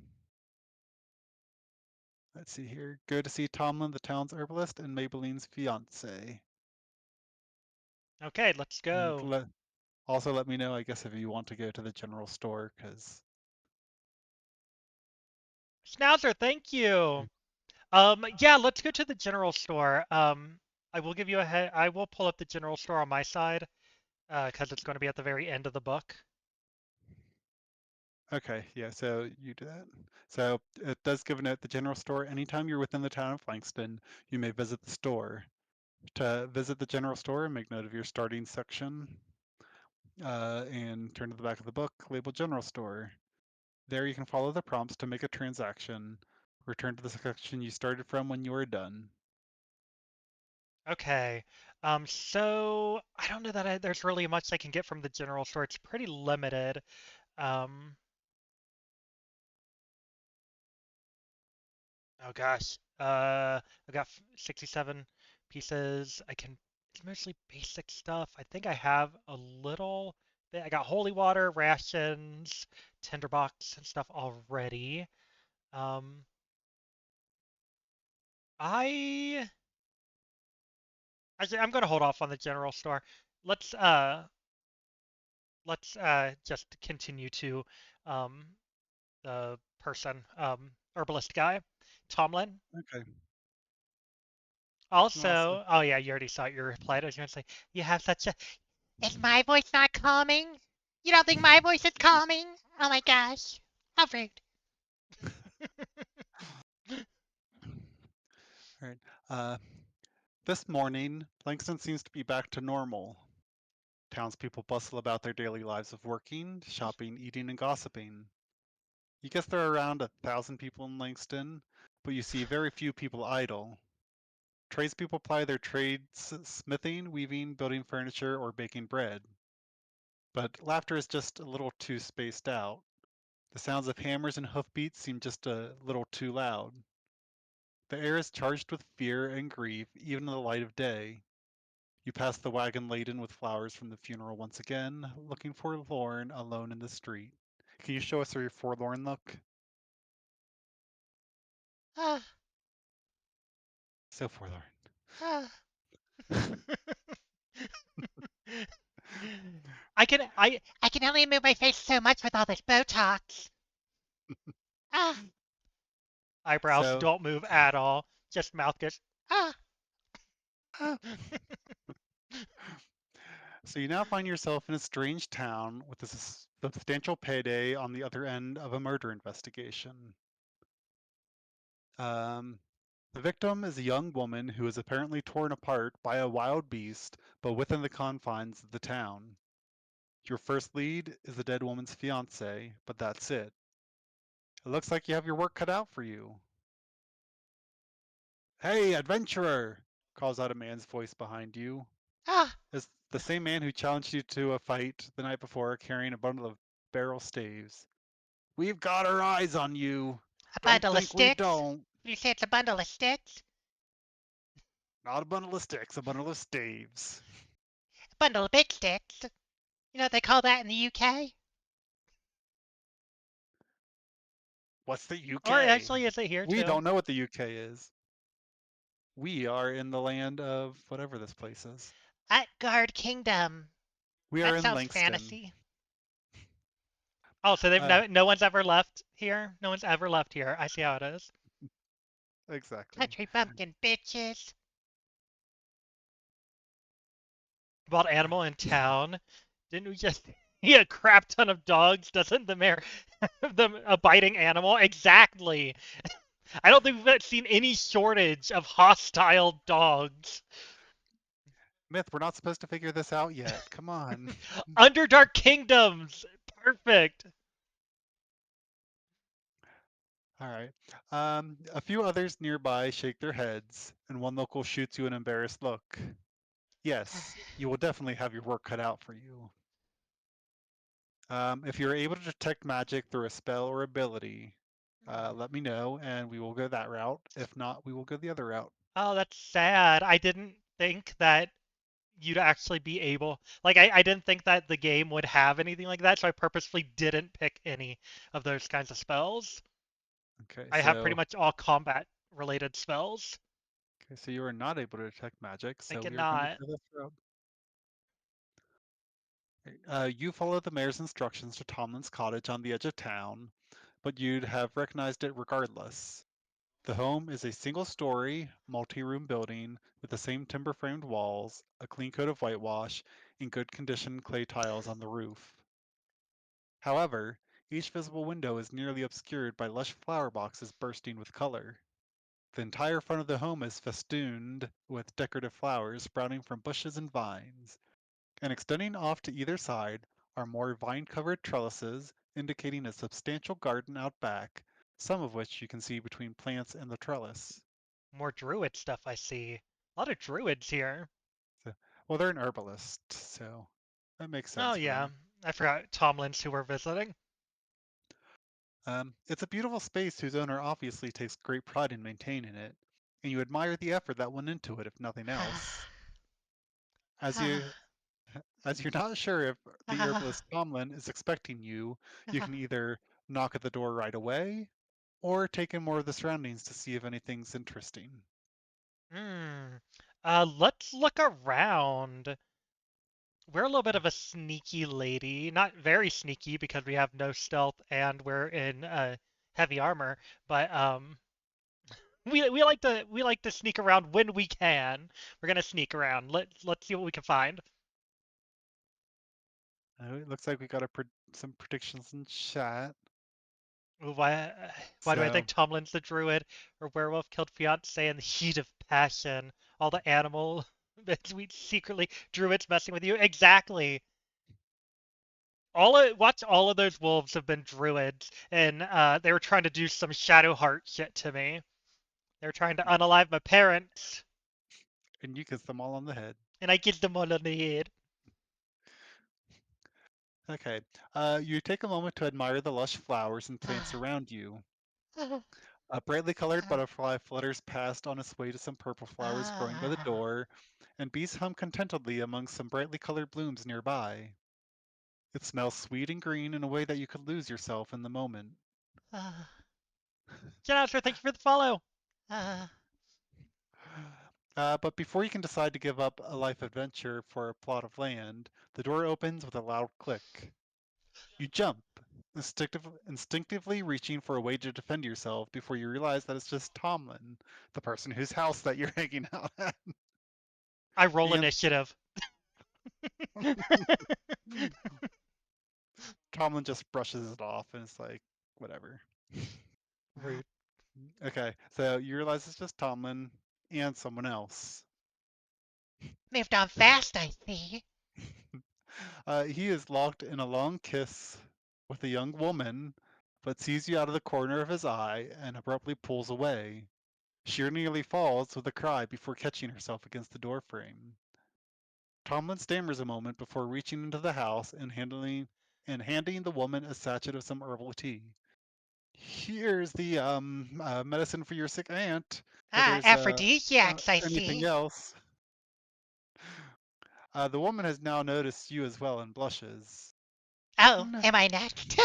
let's see here. Go to see Tomlin, the town's herbalist, and Maybelline's fiance. Okay, let's And go. also let me know, I guess, if you want to go to the general store, because Schnauzer, thank you. Yeah, let's go to the general store. I will give you a head. I will pull up the general store on my side, because it's going to be at the very end of the book. okay, yeah, so you do that. So it does give a note the general store. Anytime you're within the town of Langston, you may visit the store. To visit the general store, make note of your starting section and turn to the back of the book, labeled General Store. There you can follow the prompts to make a transaction. Return to the section you started from when you are done. Okay. So I don't know that there's really much I can get from the general store. It's pretty limited. Um, oh gosh. I got 67 pieces. It's mostly basic stuff. I think I have a little bit. I got holy water, rations, tinderbox and stuff already. Um, I I'm gonna hold off on the general store. Let's uh let's just continue to um the person herbalist guy, Tomlin. Okay, awesome. Also, oh yeah, you already saw your reply. I was gonna say you have such a. Is my voice not calming? You don't think my voice is calming? Oh my gosh. How rude. All right. This morning, Langston seems to be back to normal. Townspeople bustle about their daily lives of working, shopping, eating, and gossiping. You guess there are around 1,000 people in Langston, but you see very few people idle. Tradespeople ply their trades smithing, weaving, building furniture, or baking bread. But laughter is just a little too spaced out. The sounds of hammers and hoofbeats seem just a little too loud. The air is charged with fear and grief, even in the light of day. You pass the wagon laden with flowers from the funeral once again, looking forlorn alone in the street. Can you show us your forlorn look? Ah, So forlorn. ah, I can I I can only move my face so much with all this Botox. Ah, eyebrows So, don't move at all. Just mouth goes. ah, ah. So you now find yourself in a strange town with a substantial payday on the other end of a murder investigation. Um, the victim is a young woman who is apparently torn apart by a wild beast, but within the confines of the town. Your first lead is the dead woman's fiance, but that's it. It looks like you have your work cut out for you. Hey, adventurer! Calls out a man's voice behind you. ah, It's the same man who challenged you to a fight the night before carrying a bundle of barrel staves. We've got our eyes on you. a Don't bundle of think we sticks? don't. You say it's a bundle of sticks? Not a bundle of sticks, a bundle of staves. A bundle of big sticks? You know what they call that in the UK? What's the Or UK? actually, is it here We too? don't know what the UK is. We are in the land of whatever this place is. Guard Kingdom. We are That in sounds Langston. fantasy. Oh, so they've Uh, no one's ever left here. No one's ever left here. I see how it is. exactly. Country bumpkin bitches. Wild animal in town. Didn't we just see a crap ton of dogs? Doesn't the mayor have them a biting animal? Exactly. I don't think we've seen any shortage of hostile dogs. Myth, we're not supposed to figure this out yet. Come on. Underdark Kingdoms. Perfect. All right. A few others nearby shake their heads, and one local shoots you an embarrassed look. Yes, you will definitely have your work cut out for you. If you're able to detect magic through a spell or ability, let me know, and we will go that route. If not, we will go the other route. Oh, that's sad. I didn't think that you'd actually be able I didn't think that the game would have anything like that, so I purposefully didn't pick any of those kinds of spells. Okay, I have pretty so much all combat related spells. you are not able to detect magic, I so we are going to cannot. go this route. You follow the mayor's instructions to Tomlin's cottage on the edge of town, but you'd have recognized it regardless. The home is a single-story, multi-room building with the same timber-framed walls, a clean coat of whitewash, and good condition clay tiles on the roof. However, each visible window is nearly obscured by lush flower boxes bursting with color. The entire front of the home is festooned with decorative flowers sprouting from bushes and vines, and extending off to either side are more vine-covered trellises indicating a substantial garden out back, some of which you can see between plants and the trellis. More druid stuff I see. A lot of druids here. So, well, they're an herbalist, so that makes Oh sense for yeah. them. I forgot Tomlins who we're visiting. It's a beautiful space whose owner obviously takes great pride in maintaining it, and you admire the effort that went into it, if nothing else. As you as you're not sure if the herbalist Tomlin is expecting you, you can either knock at the door right away, or take in more of the surroundings to see if anything's interesting. Hmm. Let's look around. We're a little bit of a sneaky lady. Not very sneaky because we have no stealth and we're in heavy armor, but we like to sneak around when we can. We're gonna sneak around. Let's see what we can find. It looks like we got some predictions in chat. Why do I think So, Tomlin's the druid or werewolf killed fiance in the heat of passion? All the animal we secretly druids messing with you. Exactly. Watch all of those wolves have been druids, and they were trying to do some shadow heart shit to me. They were trying to unalive my parents, and you kiss them all on the head. and I kissed them all on the head. Okay. You take a moment to admire the lush flowers and plants around you. A brightly colored butterfly flutters past on its way to some purple flowers growing by the door, and bees hum contentedly among some brightly colored blooms nearby. It smells sweet and green in a way that you could lose yourself in the moment. Jennifer, thank you for the follow. But before you can decide to give up a life adventure for a plot of land, the door opens with a loud click. You jump, instinctively reaching for a way to defend yourself before you realize that it's just Tomlin, the person whose house that you're hanging out at. I roll And initiative. Tomlin just brushes it off and it's like, whatever. Rude. Okay, so you realize it's just Tomlin and someone else. Moved on fast, I see. He is locked in a long kiss with a young woman, but sees you out of the corner of his eye and abruptly pulls away. She nearly falls with a cry before catching herself against the doorframe. Tomlin stammers a moment before reaching into the house and handing the woman a sachet of some herbal tea. Here's the medicine for your sick aunt. If there's Aphrodisiacs, I anything see. else, the woman has now noticed you as well and blushes. Oh, No, am I next?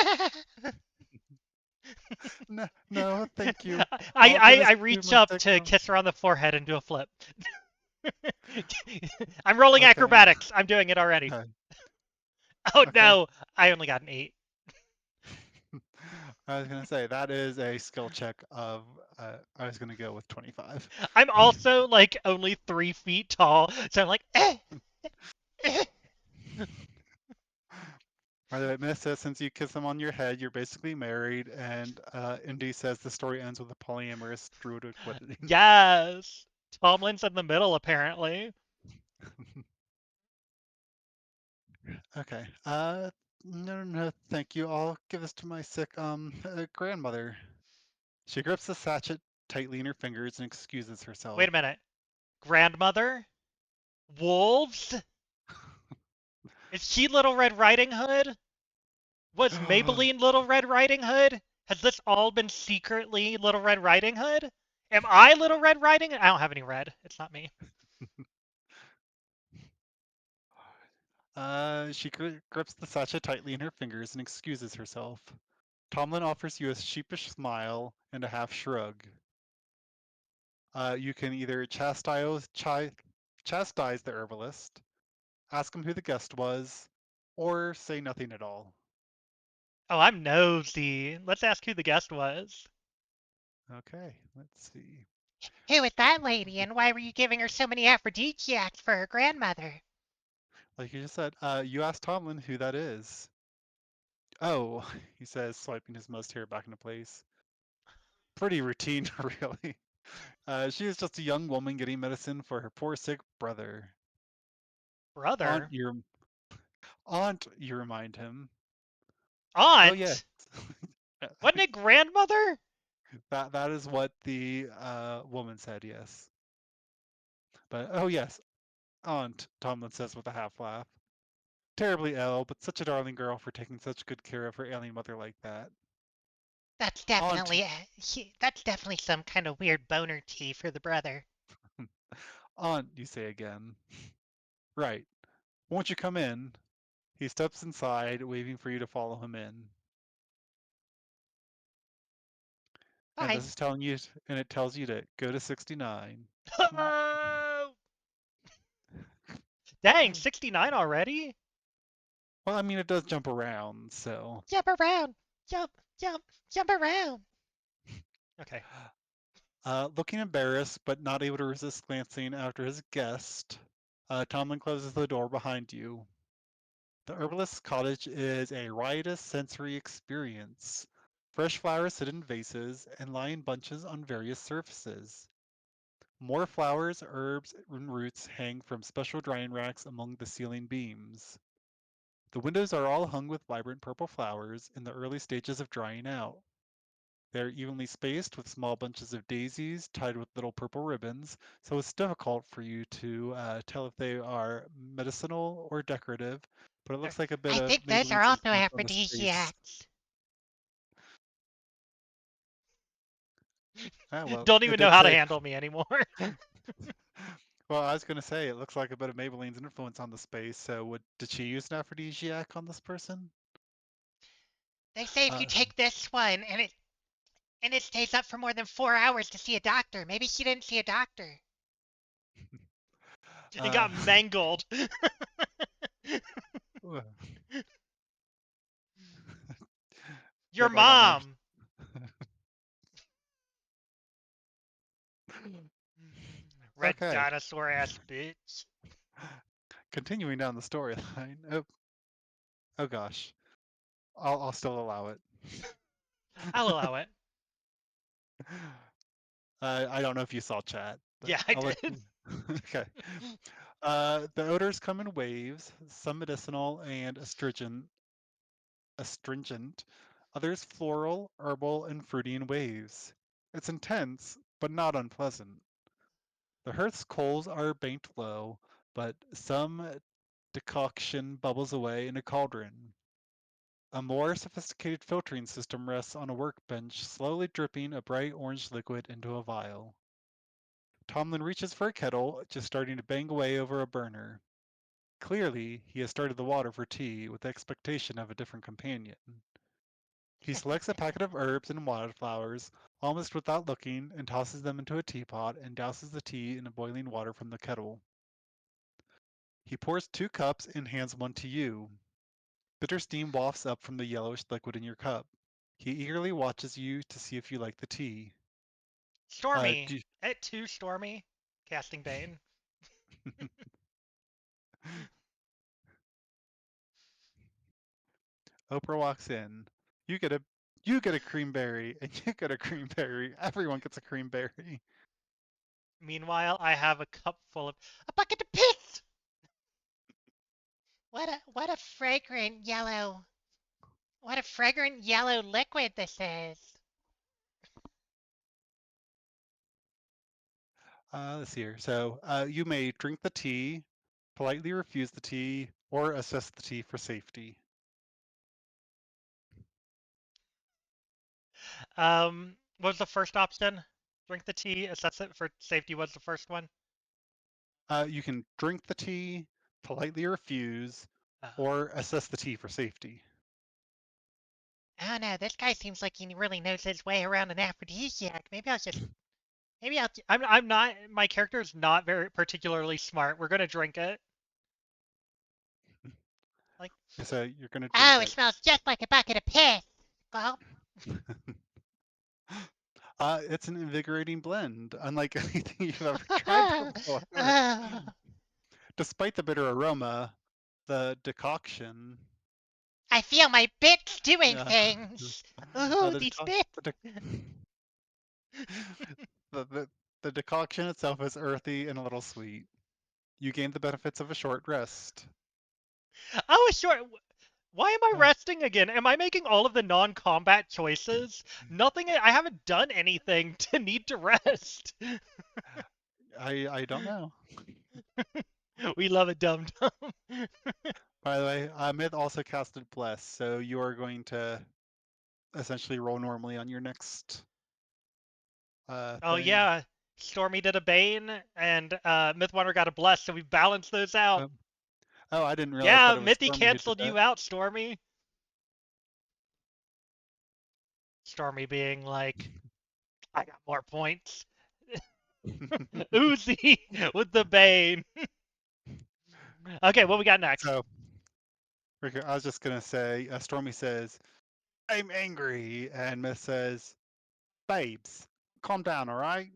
no, no, thank you. I, I'll get I us I to reach my up sick to aunt. kiss her on the forehead and do a flip. I'm rolling Okay, acrobatics. I'm doing it already. okay, Oh okay. no, I only got an 8. I was gonna say that is a skill check of. I was gonna go with 25. I'm also like only 3 feet tall, so I'm like, eh. By the way, Miss says since you kiss him on your head, you're basically married, and Indy says the story ends with a polyamorous druidic wedding. Yes. Tomlin's in the middle apparently. Okay. No, no, no, thank you. I'll give this to my sick grandmother. She grips the sachet tightly in her fingers and excuses Wait herself. a minute. Grandmother? Wolves? Is she Little Red Riding Hood? Was Maybelline Little Red Riding Hood? Has this all been secretly Little Red Riding Hood? Am I Little Red Riding Hood? I don't have any red. It's not me. She grips the sachet tightly in her fingers and excuses herself. Tomlin offers you a sheepish smile and a half shrug. You can either chastise the herbalist, ask him who the guest was, or say nothing at all. Oh, I'm nosy. Let's ask who the guest was. Okay, let's see. Who is that lady, and why were you giving her so many aphrodisiacs for her grandmother? Like you just said, you asked Tomlin who that is. Oh, he says, swiping his muzzed hair back into place. Pretty routine, really. She is just a young woman getting medicine for her poor sick brother. Aunt, Brother? you aunt, you remind him. Oh yeah, Aunt? Wasn't it grandmother? that is what the woman said. Yes, but oh yes, aunt. Tomlin says with a half laugh. Terribly ill, but such a darling girl for taking such good care of her ailing mother like that. That's Aunt, definitely that's definitely some kind of weird boner tea for the brother. aunt, you say again. Right. Won't you come in? He steps inside, waving for you to follow him in. And this Fine. is telling you, and it tells you to go to 69. Oh, dang, 69 already? Well, I mean, it does jump around, so. Jump around. Jump, jump, jump around. Okay. Looking embarrassed, but not able to resist glancing after his guest, Tomlin closes the door behind you. The herbalist's cottage is a riotous sensory experience. Fresh flowers sit in vases and lie in bunches on various surfaces. More flowers, herbs, and roots hang from special drying racks among the ceiling beams. The windows are all hung with vibrant purple flowers in the early stages of drying out. They are evenly spaced with small bunches of daisies tied with little purple ribbons, so it's difficult for you to tell if they are medicinal or decorative, but it looks like a bit I of think those are Maybelline's also influence on the space. aphrodisiacs. Ah, well, Don't it even know did how to say. handle me anymore. Well, I was going to say it looks like a bit of Maybelline's influence on the space. So, did she use an aphrodisiac on this person? They say if you Uh, take this one and it stays up for more than 4 hours to see a doctor, maybe she didn't see a doctor. And uh, got mangled. Your yep, I got my. mom. Red Okay, dinosaur ass bitch. continuing down the storyline. Oh, oh gosh, I'll still allow it. I'll allow it. I don't know if you saw chat, but Yeah, I I'll let did. you. Okay. The odors come in waves, some medicinal and astringent, others floral, herbal, and fruity in waves. It's intense, but not unpleasant. The hearth's coals are banked low, but some decoction bubbles away in a cauldron. A more sophisticated filtering system rests on a workbench, slowly dripping a bright orange liquid into a vial. Tomlin reaches for a kettle, just starting to bang away over a burner. Clearly, he has started the water for tea with the expectation of a different companion. He selects a packet of herbs and wildflowers, almost without looking, and tosses them into a teapot and douses the tea in boiling water from the kettle. He pours 2 cups and hands one to you. Bitter steam wafts up from the yellowish liquid in your cup. He eagerly watches you to see if you like the tea. Stormy. Do At 2, Stormy. Casting Bane. Oprah walks in. You get a you get a cream berry, and you get a cream berry. Everyone gets a cream berry. Meanwhile, I have a cup full of. A bucket of piss! What a fragrant yellow liquid this is. Let's see here. So you may drink the tea, politely refuse the tea, or assess the tea for safety. What was the first option? Drink the tea, assess it for safety was the first one. You can drink the tea, politely refuse, Oh. or assess the tea for safety. I don't know. This guy seems like he really knows his way around an aphrodisiac. Maybe I'll. I'm not. My character is not very particularly smart. We're gonna drink it. Like, So you're gonna drink Oh, it it. smells just like a bucket of piss. Gulp. It's an invigorating blend, unlike anything you've ever tried before. Oh, Despite the bitter aroma, the decoction, I feel my bits doing uh, things. Ooh, the, these deco- bits. the, the, the, the decoction itself is earthy and a little sweet. You gain the benefits of a short rest. oh, sure. Why am I Uh, resting again? Am I making all of the non-combat choices? Nothing. I haven't done anything to need to rest. I don't know. We love it, dum dum. By the way, Myth also casted Bless, so you are going to essentially roll normally on your next Oh thing. yeah, Stormy did a Bane, and Mythwonder got a Bless, so we balanced those out. Um, oh, I didn't realize Yeah, that it was Mythy Stormy who did canceled that. you out, Stormy. Stormy being like, I got more points. Uzi with the Bane. Okay, what we got next? So, I was just gonna say, Stormy says, "I'm angry," and Myth says, "Babes, calm down, all right?"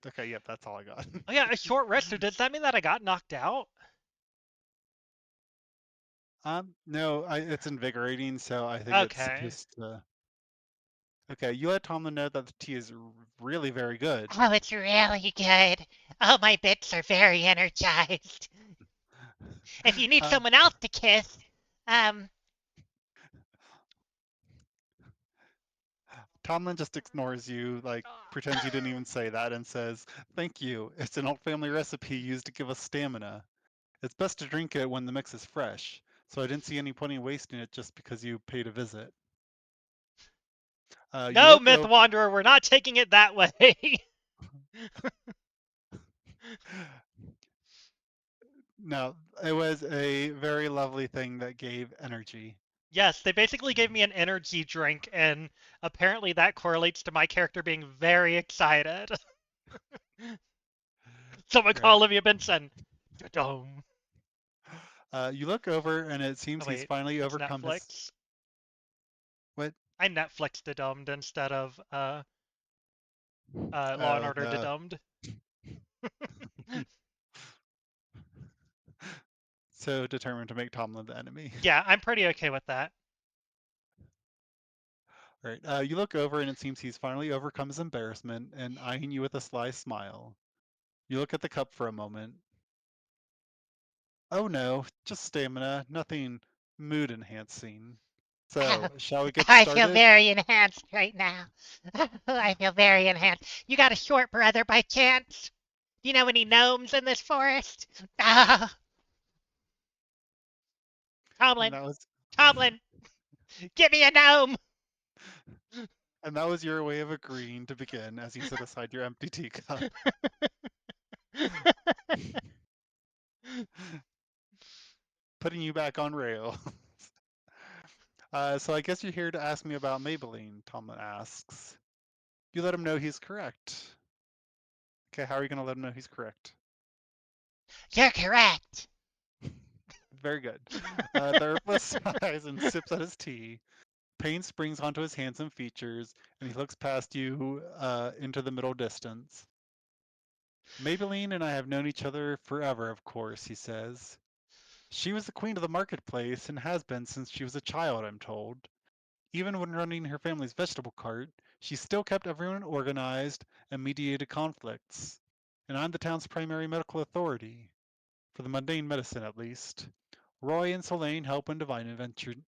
Okay, yep, that's all I got. Oh yeah, a short rest. So does that mean that I got knocked out? No, it's invigorating, so I think it's Okay. supposed to. Okay, you let Tomlin know that the tea is really very good. Oh, it's really good. Oh, my bits are very energized. If you need Uh, someone else to kiss, um, Tomlin just ignores you, like pretends you didn't even say that, and says, "Thank you. It's an old family recipe used to give us stamina. It's best to drink it when the mix is fresh, so I didn't see any point in wasting it just because you paid a visit." You No, look Myth over. Wanderer, we're not taking it that way. No, it was a very lovely thing that gave energy. Yes, they basically gave me an energy drink, and apparently that correlates to my character being very excited. Someone call Right. Olivia Benson. Dome. You look over, and it Oh seems he's wait, finally it's overcome his. Netflix. What? I Netflixed Dedumbed instead of Law and Oh, Order the. Dedumbed. So determined to make Tomlin the enemy. Yeah, I'm pretty okay with that. Right. You look over, and it seems he's finally overcome his embarrassment and eyeing you with a sly smile. You look at the cup for a moment. Oh no, just stamina, nothing mood enhancing. oh, So, shall we get I feel started? very enhanced right now. I feel very enhanced. You got a short brother by chance? Do you know any gnomes in this forest? Oh, And Tomlin, that was Tomlin, give me a gnome. and that was your way of agreeing to begin as you set aside your empty teacup. Putting you back on rail. So I guess you're here to ask me about Maybelline, Tomlin asks. You let him know he's correct. Okay, how are you going to let him know he's correct? You're correct. Very good. The herbalist sighs and sips at his tea. Pain springs onto his handsome features, and he looks past you into the middle distance. Maybelline and I have known each other forever, of course, he says. She was the queen of the marketplace and has been since she was a child, I'm told. Even when running her family's vegetable cart, she still kept everyone organized and mediated conflicts. And I'm the town's primary medical authority, for the mundane medicine at least. Roy and Solane help when divine intervention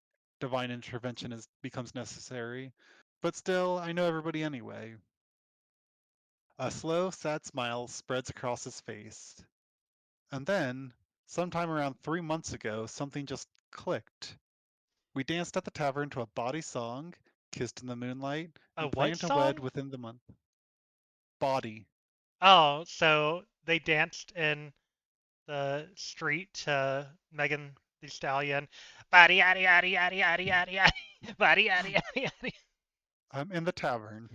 becomes necessary, but still, I know everybody anyway. A slow, sad smile spreads across his face. And then, sometime around 3 months ago, something just clicked. We danced at the tavern to a bawdy song, kissed in the moonlight, A and what planned to wed song? within the month. Bawdy. Oh, so they danced in the street to Megan the Stallion. Body yaddy yaddy yaddy yaddy yaddy yaddy. Body yaddy yaddy yaddy. I'm in the tavern.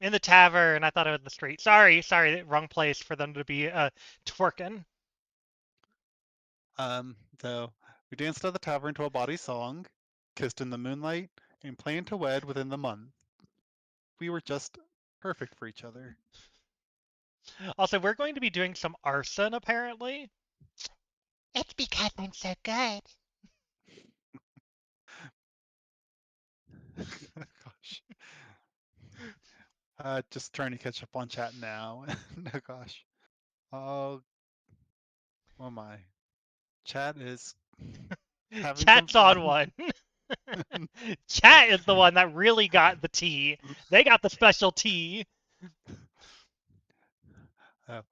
In the tavern. I thought it was in the street. Sorry, wrong place for them to be twerking. So we danced at the tavern to a bawdy song, kissed in the moonlight, and planned to wed within the month. We were just perfect for each other. Also, we're going to be doing some arson apparently. It's because I'm so good. Gosh. Just trying to catch up on chat now. No, gosh. Oh, oh my. Chat is having some Chat's on fun. one. Chat is the one that really got the tea. They got the special tea. Oh.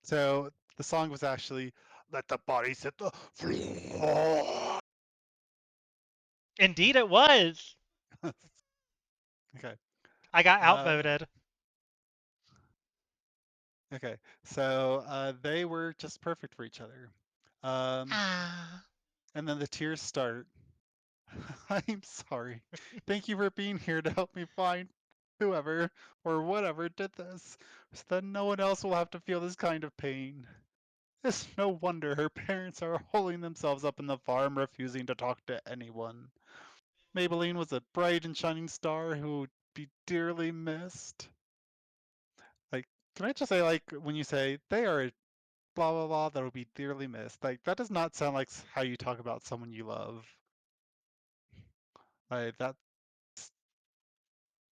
So the song was actually "Let the Bodies Hit the Floor." Indeed, it was. Okay. I got Uh, outvoted. okay. So they were just perfect for each other. Um, Ah, and then the tears start. I'm sorry. Thank you for being here to help me find whoever or whatever did this, so that no one else will have to feel this kind of pain. It's no wonder her parents are holding themselves up in the farm, refusing to talk to anyone. Maybelline was a bright and shining star who would be dearly missed. Like, can I just say, like, when you say they are blah blah blah that will be dearly missed. Like that does not sound like how you talk about someone you love. Like that's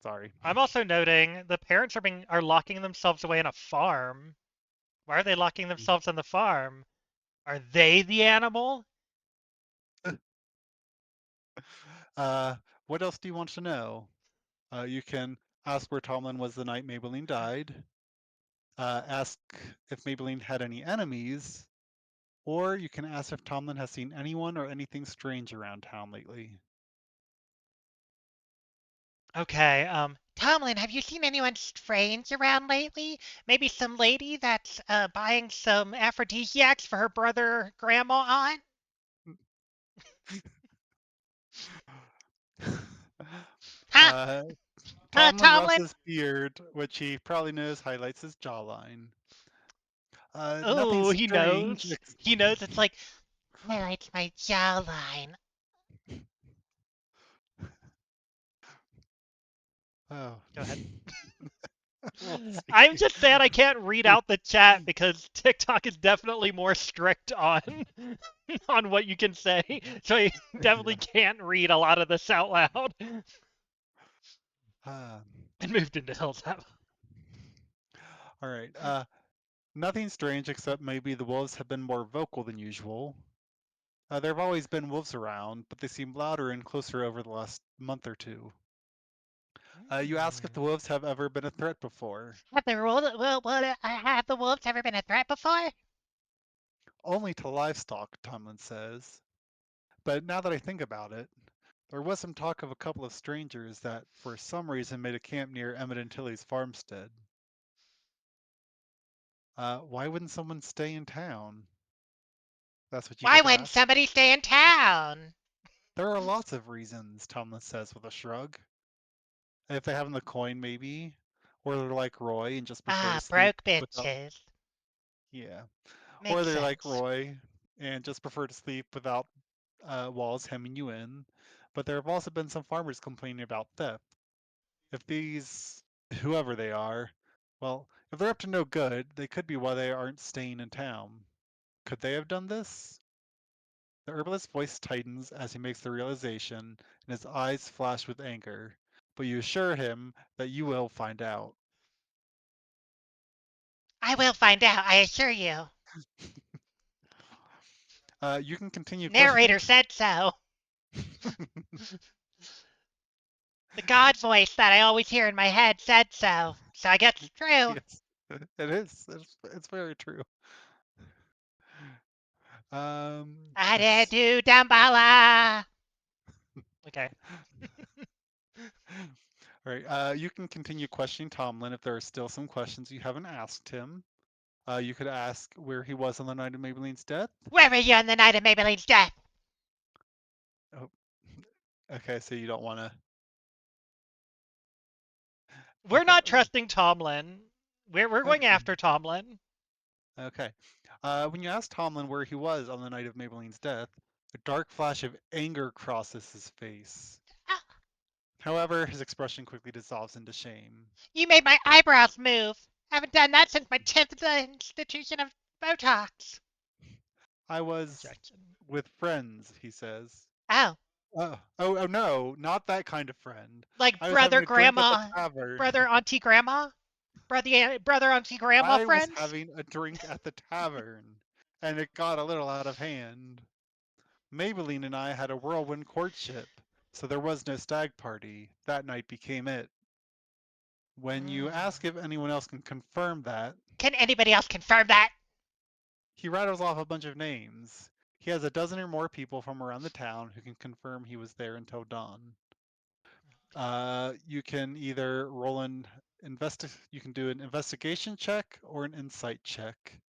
sorry. I'm also noting the parents are locking themselves away in a farm. Why are they locking themselves in the farm? Are they the animal? uh, what else do you want to know? You can ask where Tomlin was the night Maybelline died. Ask if Maybelline had any enemies, or you can ask if Tomlin has seen anyone or anything strange around town lately. Okay, Tomlin, have you seen anyone strange around lately? Maybe some lady that's buying some aphrodisiacs for her brother grandma aunt? Huh? uh, Huh, Tomlin rubs Tomlin? his beard, which he probably knows highlights his jawline. Nothing oh, he strange. knows. He knows it's like, Highlights my jawline. Oh, go ahead. we'll I'm see. just sad I can't read out the chat because TikTok is definitely more strict on on what you can say. So I definitely Yeah. can't read a lot of this out loud. Uh, And moved into Hills Have. all right. Nothing strange except maybe the wolves have been more vocal than usual. There have always been wolves around, but they seem louder and closer over the last month or two. You ask if the wolves have ever been a threat before. Have the wolves ever been a threat before? Only to livestock, Tomlin says. But now that I think about it, there was some talk of a couple of strangers that, for some reason, made a camp near Emmett and Tilly's farmstead. Why wouldn't someone stay in town? That's what you Why get to wouldn't ask. somebody stay in town? There are lots of reasons, Tomlin says with a shrug. If they haven't the coin, maybe. Or they're like Roy and just prefer to Ah, sleep broke without. bitches. Yeah. Or Makes they're like sense. Roy and just prefer to sleep without walls hemming you in. But there have also been some farmers complaining about theft. If these, whoever they are, well, if they're up to no good, they could be why they aren't staying in town. Could they have done this? The herbalist's voice tightens as he makes the realization, and his eyes flash with anger. But you assure him that you will find out. I will find out, I assure you. You can continue questioning. Narrator said so. The God voice that I always hear in my head said so. So I guess it's true. Yes, it is. It's very true. I Let's do Dambala. Okay. All right. You can continue questioning Tomlin if there are still some questions you haven't asked him. You could ask where he was on the night of Maybelline's death. Where were you on the night of Maybelline's death? Oh, okay, so you don't want to. We're Okay. not trusting Tomlin. We're going after Tomlin. Okay. When you ask Tomlin where he was on the night of Maybelline's death, a dark flash of anger crosses his face. Ah, However, his expression quickly dissolves into shame. you made my eyebrows move. Haven't done that since my 10th institution of Botox. I was Objection. with friends, he says. Oh, Oh no, not that kind of friend. Like I was having brother, a drink at the grandma, tavern. brother, auntie, grandma, brother, auntie, grandma I was friends. having a drink at the tavern, and it got a little out of hand. Maybelline and I had a whirlwind courtship, so there was no stag party. That night became it. When you ask if anyone else can confirm that, can anybody else confirm that? he rattles off a bunch of names. He has a dozen or more people from around the town who can confirm he was there until dawn. You can either you can do an investigation check or an insight check.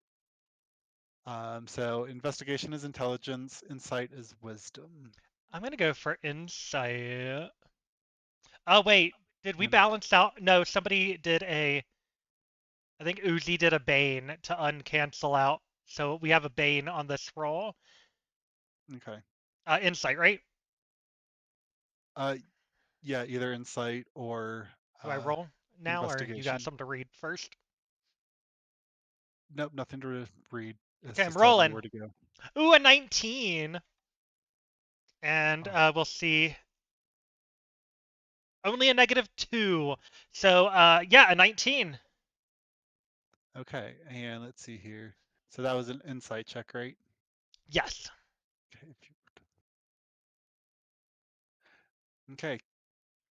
So investigation is intelligence, insight is wisdom. I'm gonna go for insight. Oh wait, did we And balance out? No, somebody did a. I think Uzi did a Bane to uncancel out. So we have a Bane on this roll. okay. Insight, right? Uh, yeah, either insight or Do I roll now, or you got investigation. something to read first? Nope, nothing to read. It's Okay, I'm just telling me rolling. where to go. Ooh, a 19. And Oh, we'll see. Only a -2. So, yeah, a 19. okay, and let's see here. So that was an insight check, right? Yes. Okay, okay.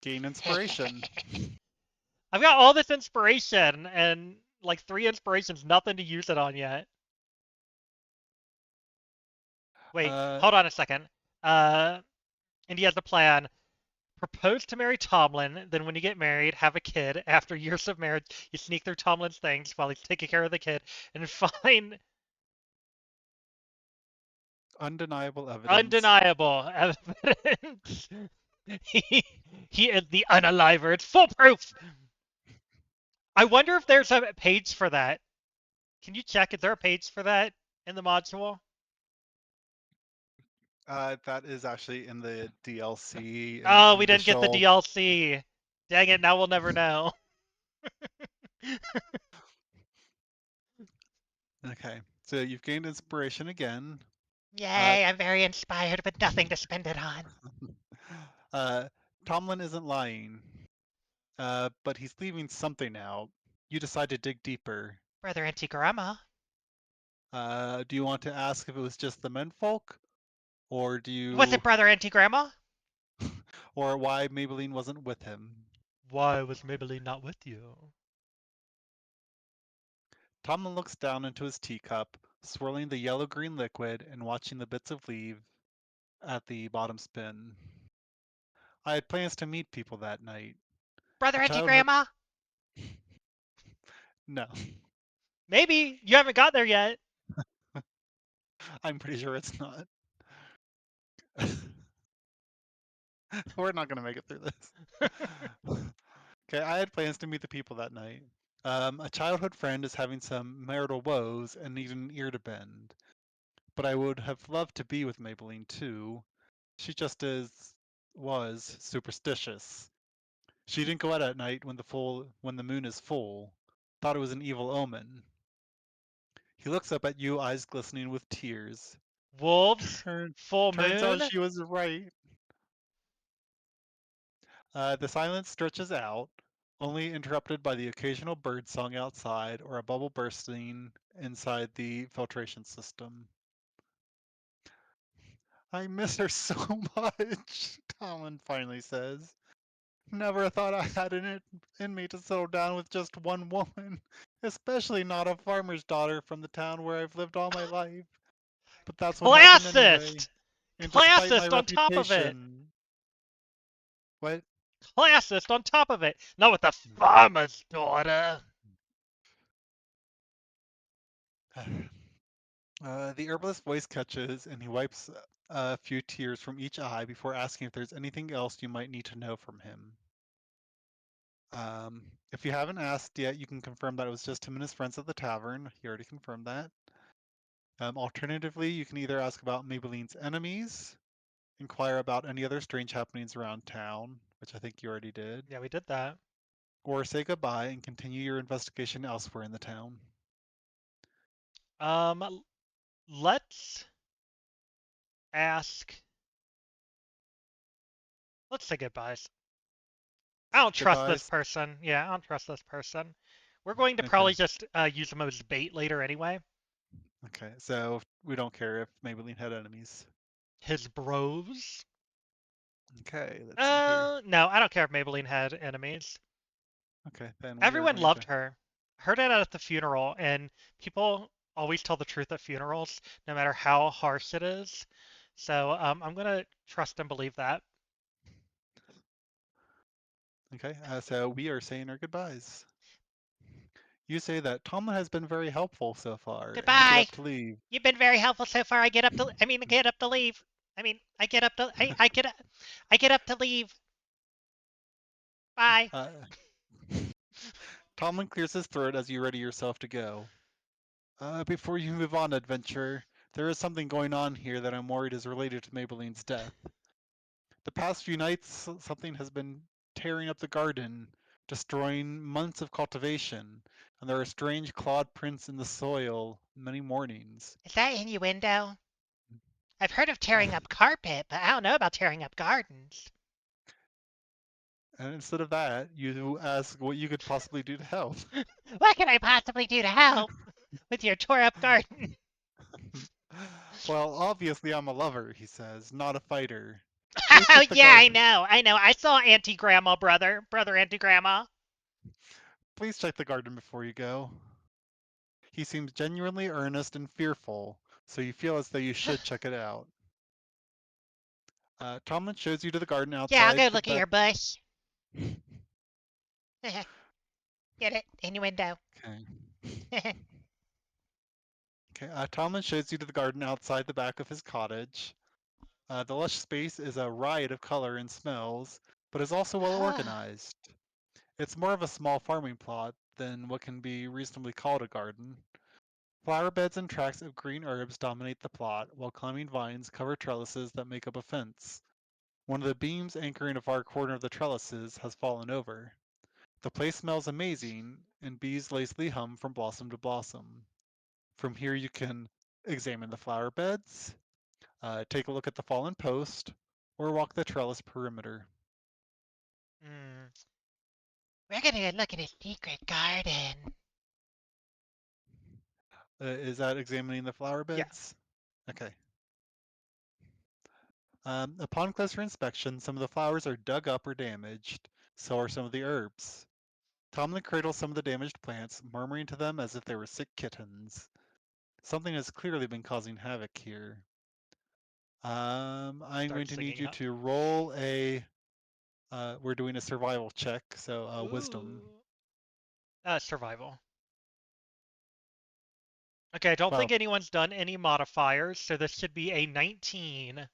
Gain inspiration. I've got all this inspiration and like 3 inspirations, nothing to use it on yet. Wait, Uh, hold on a second. Uh, and he has a plan. Propose to marry Tomlin, then when you get married, have a kid. After years of marriage, you sneak through Tomlin's things while he's taking care of the kid and find undeniable evidence. undeniable evidence. he, he is the unaliver. It's foolproof. I wonder if there's a page for that. Can you check? Is there a page for that in the module? That is actually in the DLC, and it's Oh, an we didn't get the additional. DLC. Dang it, now we'll never know. Okay, so you've gained inspiration again. Uh, Yay, I'm very inspired, but nothing to spend it on. uh, Tomlin isn't lying, but he's leaving something out. You decide to dig deeper. Brother Antigrama. Do you want to ask if it was just the menfolk, or do Was it you, Brother Antigrama? or why Maybelline wasn't with him? Why was Maybelline not with you? Tomlin looks down into his teacup, swirling the yellow-green liquid and watching the bits of leaf at the bottom spin. I had plans to meet people that night. Brother A childhood. Antigrama? No, Maybe you haven't got there yet. I'm pretty sure it's not. We're not going to make it through this. Okay, I had plans to meet the people that night. A childhood friend is having some marital woes and needed an ear to bend. But I would have loved to be with Maybelline too. She just was superstitious. She didn't go out at night when the moon is full. Thought it was an evil omen. He looks up at you, eyes glistening with tears. Wolves, Turn, full turns out moon. she was right. The silence stretches out, only interrupted by the occasional bird song outside or a bubble bursting inside the filtration system. I miss her so much, Talon finally says. Never thought I had it in me to settle down with just one woman, especially not a farmer's daughter from the town where I've lived all my life. But that's what happened anyway. Classist. And despite my Classist on top of it. reputation. What? Classist on top of it. Not with the farmer's daughter. The herbalist's voice catches, and he wipes a few tears from each eye before asking if there's anything else you might need to know from him. If you haven't asked yet, you can confirm that it was just him and his friends at the tavern. He already confirmed that. Alternatively, you can either ask about Maybelline's enemies, inquire about any other strange happenings around town, which I think you already did, Yeah, we did that. or say goodbye and continue your investigation elsewhere in the town. Um, let's ask. Let's say goodbyes. I don't trust this Goodbyes. person. Yeah, I don't trust this person. We're going to Okay. probably just use him as bait later anyway. Okay. So we don't care if Maybelline had enemies. His bros. Okay. Let's see here. No, I don't care if Maybelline had enemies. Okay. Then we are Everyone going to. loved her. Heard it at the funeral, and people always tell the truth at funerals, no matter how harsh it is. So I'm gonna trust and believe that. Okay. So we are saying our goodbyes. You say that Tomlin has been very helpful so far, and you get Goodbye. up to leave. You've been very helpful so far. I get up to leave. I get up to leave. Bye. Uh, Tomlin clears his throat as you ready yourself to go. Before you move on, adventurer, there is something going on here that I'm worried is related to Maybelline's death. The past few nights, something has been tearing up the garden. destroying months of cultivation, and there are strange clawed prints in the soil many mornings. Is that innuendo? I've heard of tearing up carpet, but I don't know about tearing up gardens. And instead of that, you ask what you could possibly do to help. What can I possibly do to help with your tore up garden? Well, obviously I'm a lover, he says, not a fighter. Please Oh, check the yeah, I garden. know. I know. I saw Auntie Grandma, brother Auntie Grandma. Please check the garden before you go. He seems genuinely earnest and fearful, so you feel as though you should check it out. Tomlin shows you to the garden Yeah, I'll outside go the look at back. your bush. Get it? Innuendo. Okay. Okay. Tomlin shows you to the garden outside the back of his cottage. The lush space is a riot of color and smells, but is also well organized. It's more of a small farming plot than what can be reasonably called a garden. Flower beds and tracts of green herbs dominate the plot, while climbing vines cover trellises that make up a fence. One of the beams anchoring a far corner of the trellises has fallen over. The place smells amazing, and bees lazily hum from blossom to blossom. From here you can examine the flower beds, take a look at the fallen post, or walk the trellis perimeter. Hmm. We're gonna go look at his secret garden. Is that examining the flower Yeah. beds? Okay. Upon closer inspection, some of the flowers are dug up or damaged. So are some of the herbs. Tomlin cradles some of the damaged plants, murmuring to them as if they were sick kittens. Something has clearly been causing havoc here. I'm Start going to need singing. you to roll a. We're doing a survival check, so wisdom. Ooh. Survival. Okay, I don't Well, think anyone's done any modifiers, so this should be a 19.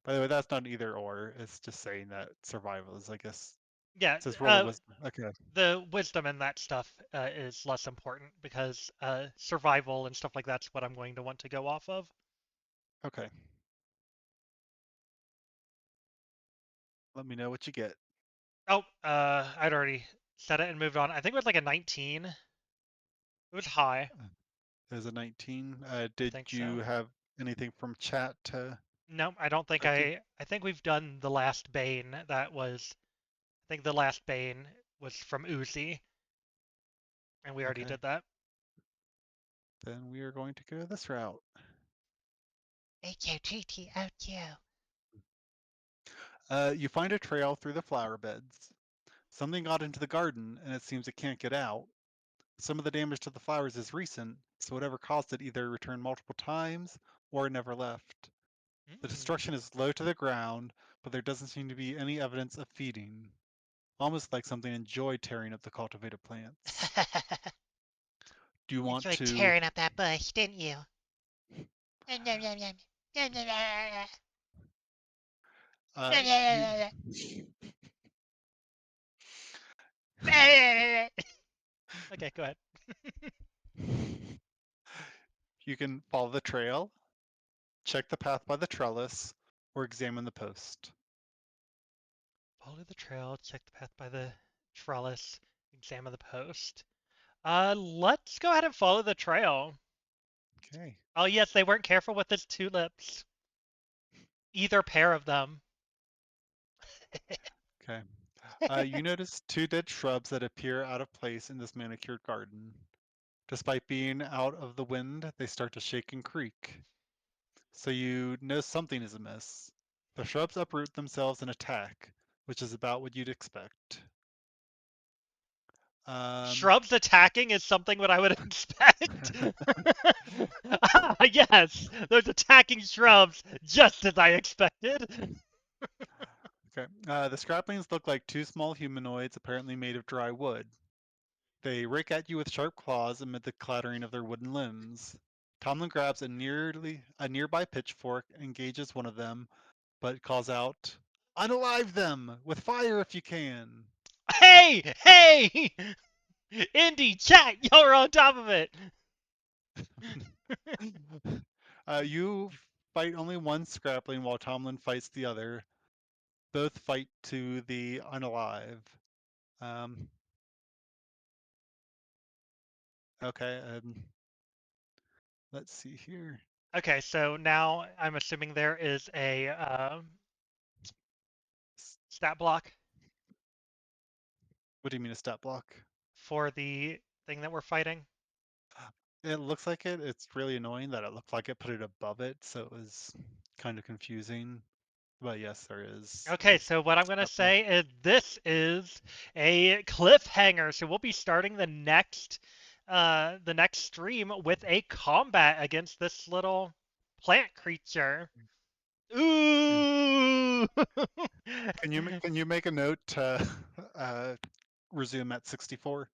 by the way, that's not either or. It's just saying that survival is, I guess. Yeah, It says roll a wisdom. Okay. the wisdom and that stuff is less important because survival and stuff like that's what I'm going to want to go off of. Okay. Let me know what you get. Oh, I'd already said it and moved on. I think it was like a 19. It was high. There's a 19. I Did think you so. have anything from chat to No, I don't think affect you? I think we've done the last Bane. That was I think the last Bane was from Uzi, and we already Okay. did that. Then we are going to go this route. H-O-G-T-O-Q. You find a trail through the flower beds. Something got into the garden, and it seems it can't get out. Some of the damage to the flowers is recent, so whatever caused it either returned multiple times or it never left. The Mm. destruction is low to the ground, but there doesn't seem to be any evidence of feeding. Almost like something enjoyed tearing up the cultivated plants. Do you You want enjoyed to? tearing up that bush, didn't you? Yum, yum, yum, yum. Yum, yum, yum, Uh, yum, you yum, yum, yum. Okay, go ahead. you can follow the trail, check the path by the trellis, or examine the post. Follow the trail, check the path by the trellis, examine the post. Let's go ahead and follow the trail. Okay. Oh yes, they weren't careful with his tulips. Either pair of them. Okay. You notice two dead shrubs that appear out of place in this manicured garden. Despite being out of the wind, they start to shake and creak. So you know something is amiss. The shrubs uproot themselves and attack, which is about what you'd expect. Um, Shrubs attacking is something what I would expect. Ah, yes, those attacking shrubs, just as I expected. okay. The scraplings look like two small humanoids, apparently made of dry wood. They rake at you with sharp claws amid the clattering of their wooden limbs. Tomlin grabs a nearby pitchfork, engages one of them, but calls out, "Unalive them! With fire if you can!" Hey, hey, Indy, chat, you're on top of it. You fight only one scrapling while Tomlin fights the other. Both fight to the unalive. Um, okay. Let's see here. Okay, so now I'm assuming there is a stat block What do you mean a stat block? for the thing that we're fighting. It looks like it. It's really annoying that it looked like it put it above it, so it was kind of confusing. But yes, there is a Okay, so what I'm gonna stat block. say is this is a cliffhanger. So we'll be starting the next stream with a combat against this little plant creature. Yeah. Ooh! Can you make a note to resume at 64?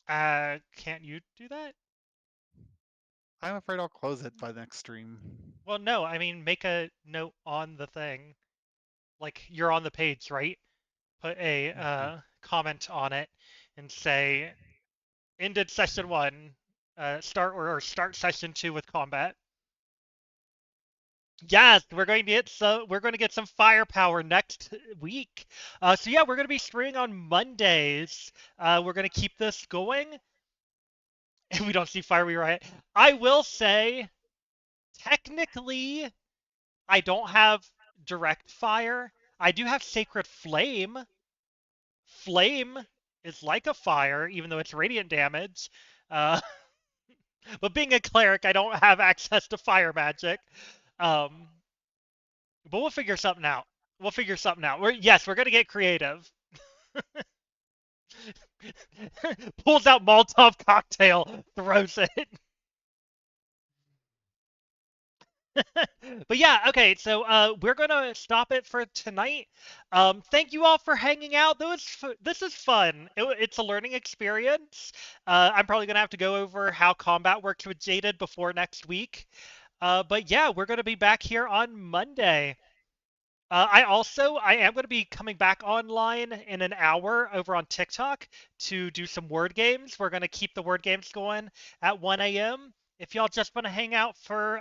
Can't you do that? I'm afraid I'll close it by next stream. Well, no, I mean make a note on the thing. Like you're on the page, right? Put a Okay. comment on it and say ended session one, or start session two with combat. Yes, we're going to get some firepower next week. So yeah, we're going to be streaming on Mondays. We're going to keep this going, and we don't see fire. We riot. I will say, technically, I don't have direct fire. I do have sacred flame. Flame is like a fire, even though it's radiant damage. Uh, but being a cleric, I don't have access to fire magic. Um, but we'll figure something out. We'll figure something out. We're gonna get creative. Pulls out Molotov cocktail, throws it. But yeah, okay, so we're gonna stop it for tonight. Thank you all for hanging out. This is fun. It's a learning experience. I'm probably gonna have to go over how combat works with Jaded before next week. But yeah, we're gonna be back here on Monday. I am going to be coming back online in an hour over on TikTok to do some word games. We're going to keep the word games going at 1 a.m. If y'all just want to hang out for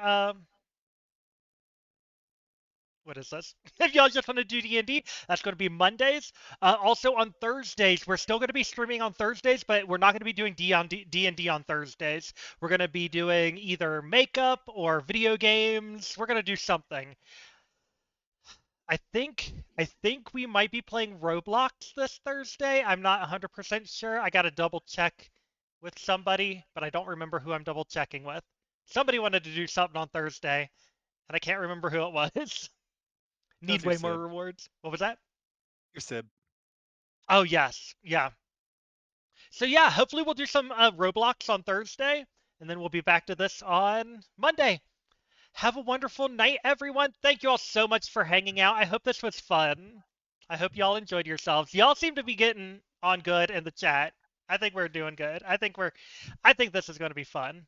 what is this? If y'all just want to do D&D, that's going to be Mondays. Also on Thursdays, we're still going to be streaming on Thursdays, but we're not going to be doing D&D on Thursdays. We're going to be doing either makeup or video games. We're going to do something. I think we might be playing Roblox this Thursday. I'm not 100% sure. I got to double check with somebody, but I don't remember who I'm double checking with. Somebody wanted to do something on Thursday, and I can't remember who it was. That Need was your way more Sib. rewards. What was that? Your Sib. Oh, yes. Yeah. So yeah, hopefully we'll do some Roblox on Thursday, and then we'll be back to this on Monday. Have a wonderful night, everyone. Thank you all so much for hanging out. I hope this was fun. I hope y'all enjoyed yourselves. Y'all seem to be getting on good in the chat. I think we're doing good. I think this is going to be fun.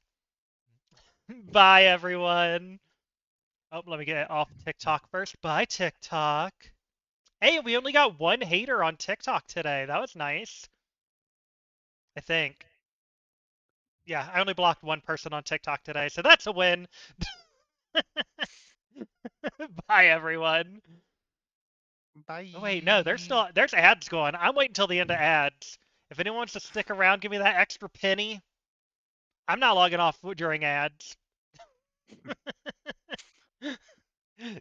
Bye, everyone. Oh, let me get off TikTok first. Bye, TikTok. Hey, we only got one hater on TikTok today. That was nice. I think. Yeah, I only blocked one person on TikTok today, so that's a win. Bye, everyone. Oh wait, no, Bye. there's ads going. I'm waiting until the end of ads. If anyone wants to stick around, give me that extra penny. I'm not logging off during ads.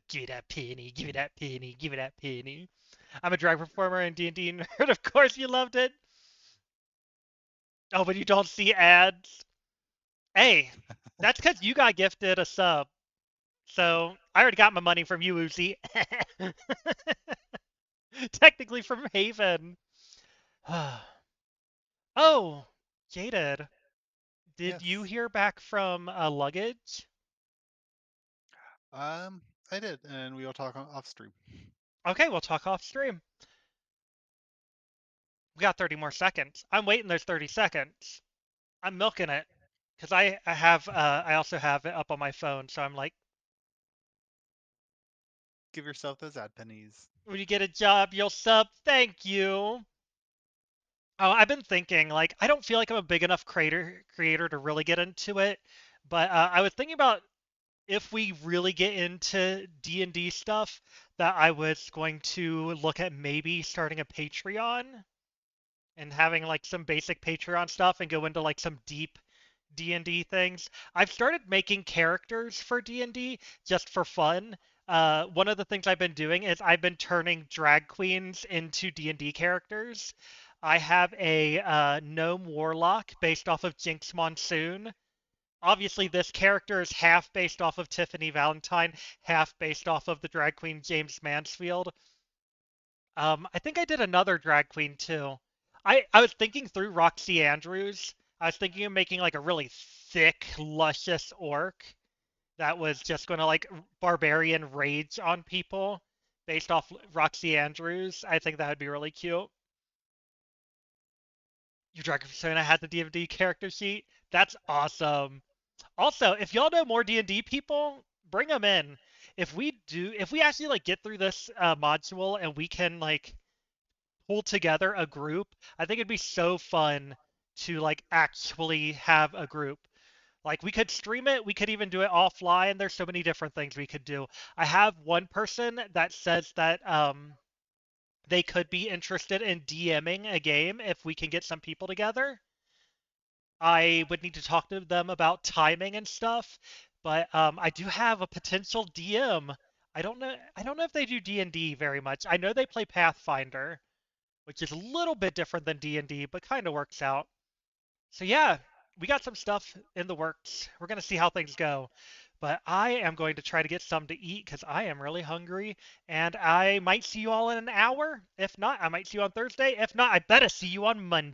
Give me that penny, give me that penny, give me that penny. I'm a drag performer in D&D nerd. Of course you loved it. Oh, but you don't see ads. Hey, that's because you got gifted a sub. So I already got my money from you, Uzi. Technically from Haven. Oh, Jaded. Did you Yes. hear back from luggage? Um, I did, and we will talk off stream. Okay, we'll talk off stream. We got 30 more seconds. I'm waiting those 30 seconds. I'm milking it because I also have it up on my phone. So I'm like, Give yourself those ad pennies. when you get a job, you'll sub. Thank you. Oh, I've been thinking like I don't feel like I'm a big enough creator to really get into it, but I was thinking about if we really get into D&D stuff, that I was going to look at maybe starting a Patreon. and having like some basic Patreon stuff and go into like some deep D&D things. I've started making characters for D&D just for fun. One of the things I've been doing is I've been turning drag queens into D&D characters. I have a gnome warlock based off of Jinx Monsoon. Obviously, this character is half based off of Tiffany Valentine, half based off of the drag queen James Mansfield. I think I did another drag queen too. I was thinking through Roxy Andrews. I was thinking of making like a really thick, luscious orc that was just going to like barbarian rage on people based off Roxy Andrews. I think that would be really cute. Your Dragon Persona had the D&D character sheet. That's awesome. Also, if y'all know more D&D people, bring them in. If we actually like get through this module and we can like pull together a group, I think it'd be so fun to like actually have a group. Like we could stream it, we could even do it offline. There's so many different things we could do. I have one person that says that they could be interested in DMing a game if we can get some people together. I would need to talk to them about timing and stuff, but I do have a potential DM. I don't know if they do D&D very much. I know they play Pathfinder, which is a little bit different than D&D, but kind of works out. So yeah, we got some stuff in the works. We're going to see how things go. But I am going to try to get some to eat because I am really hungry. And I might see you all in an hour. If not, I might see you on Thursday. If not, I better see you on Monday.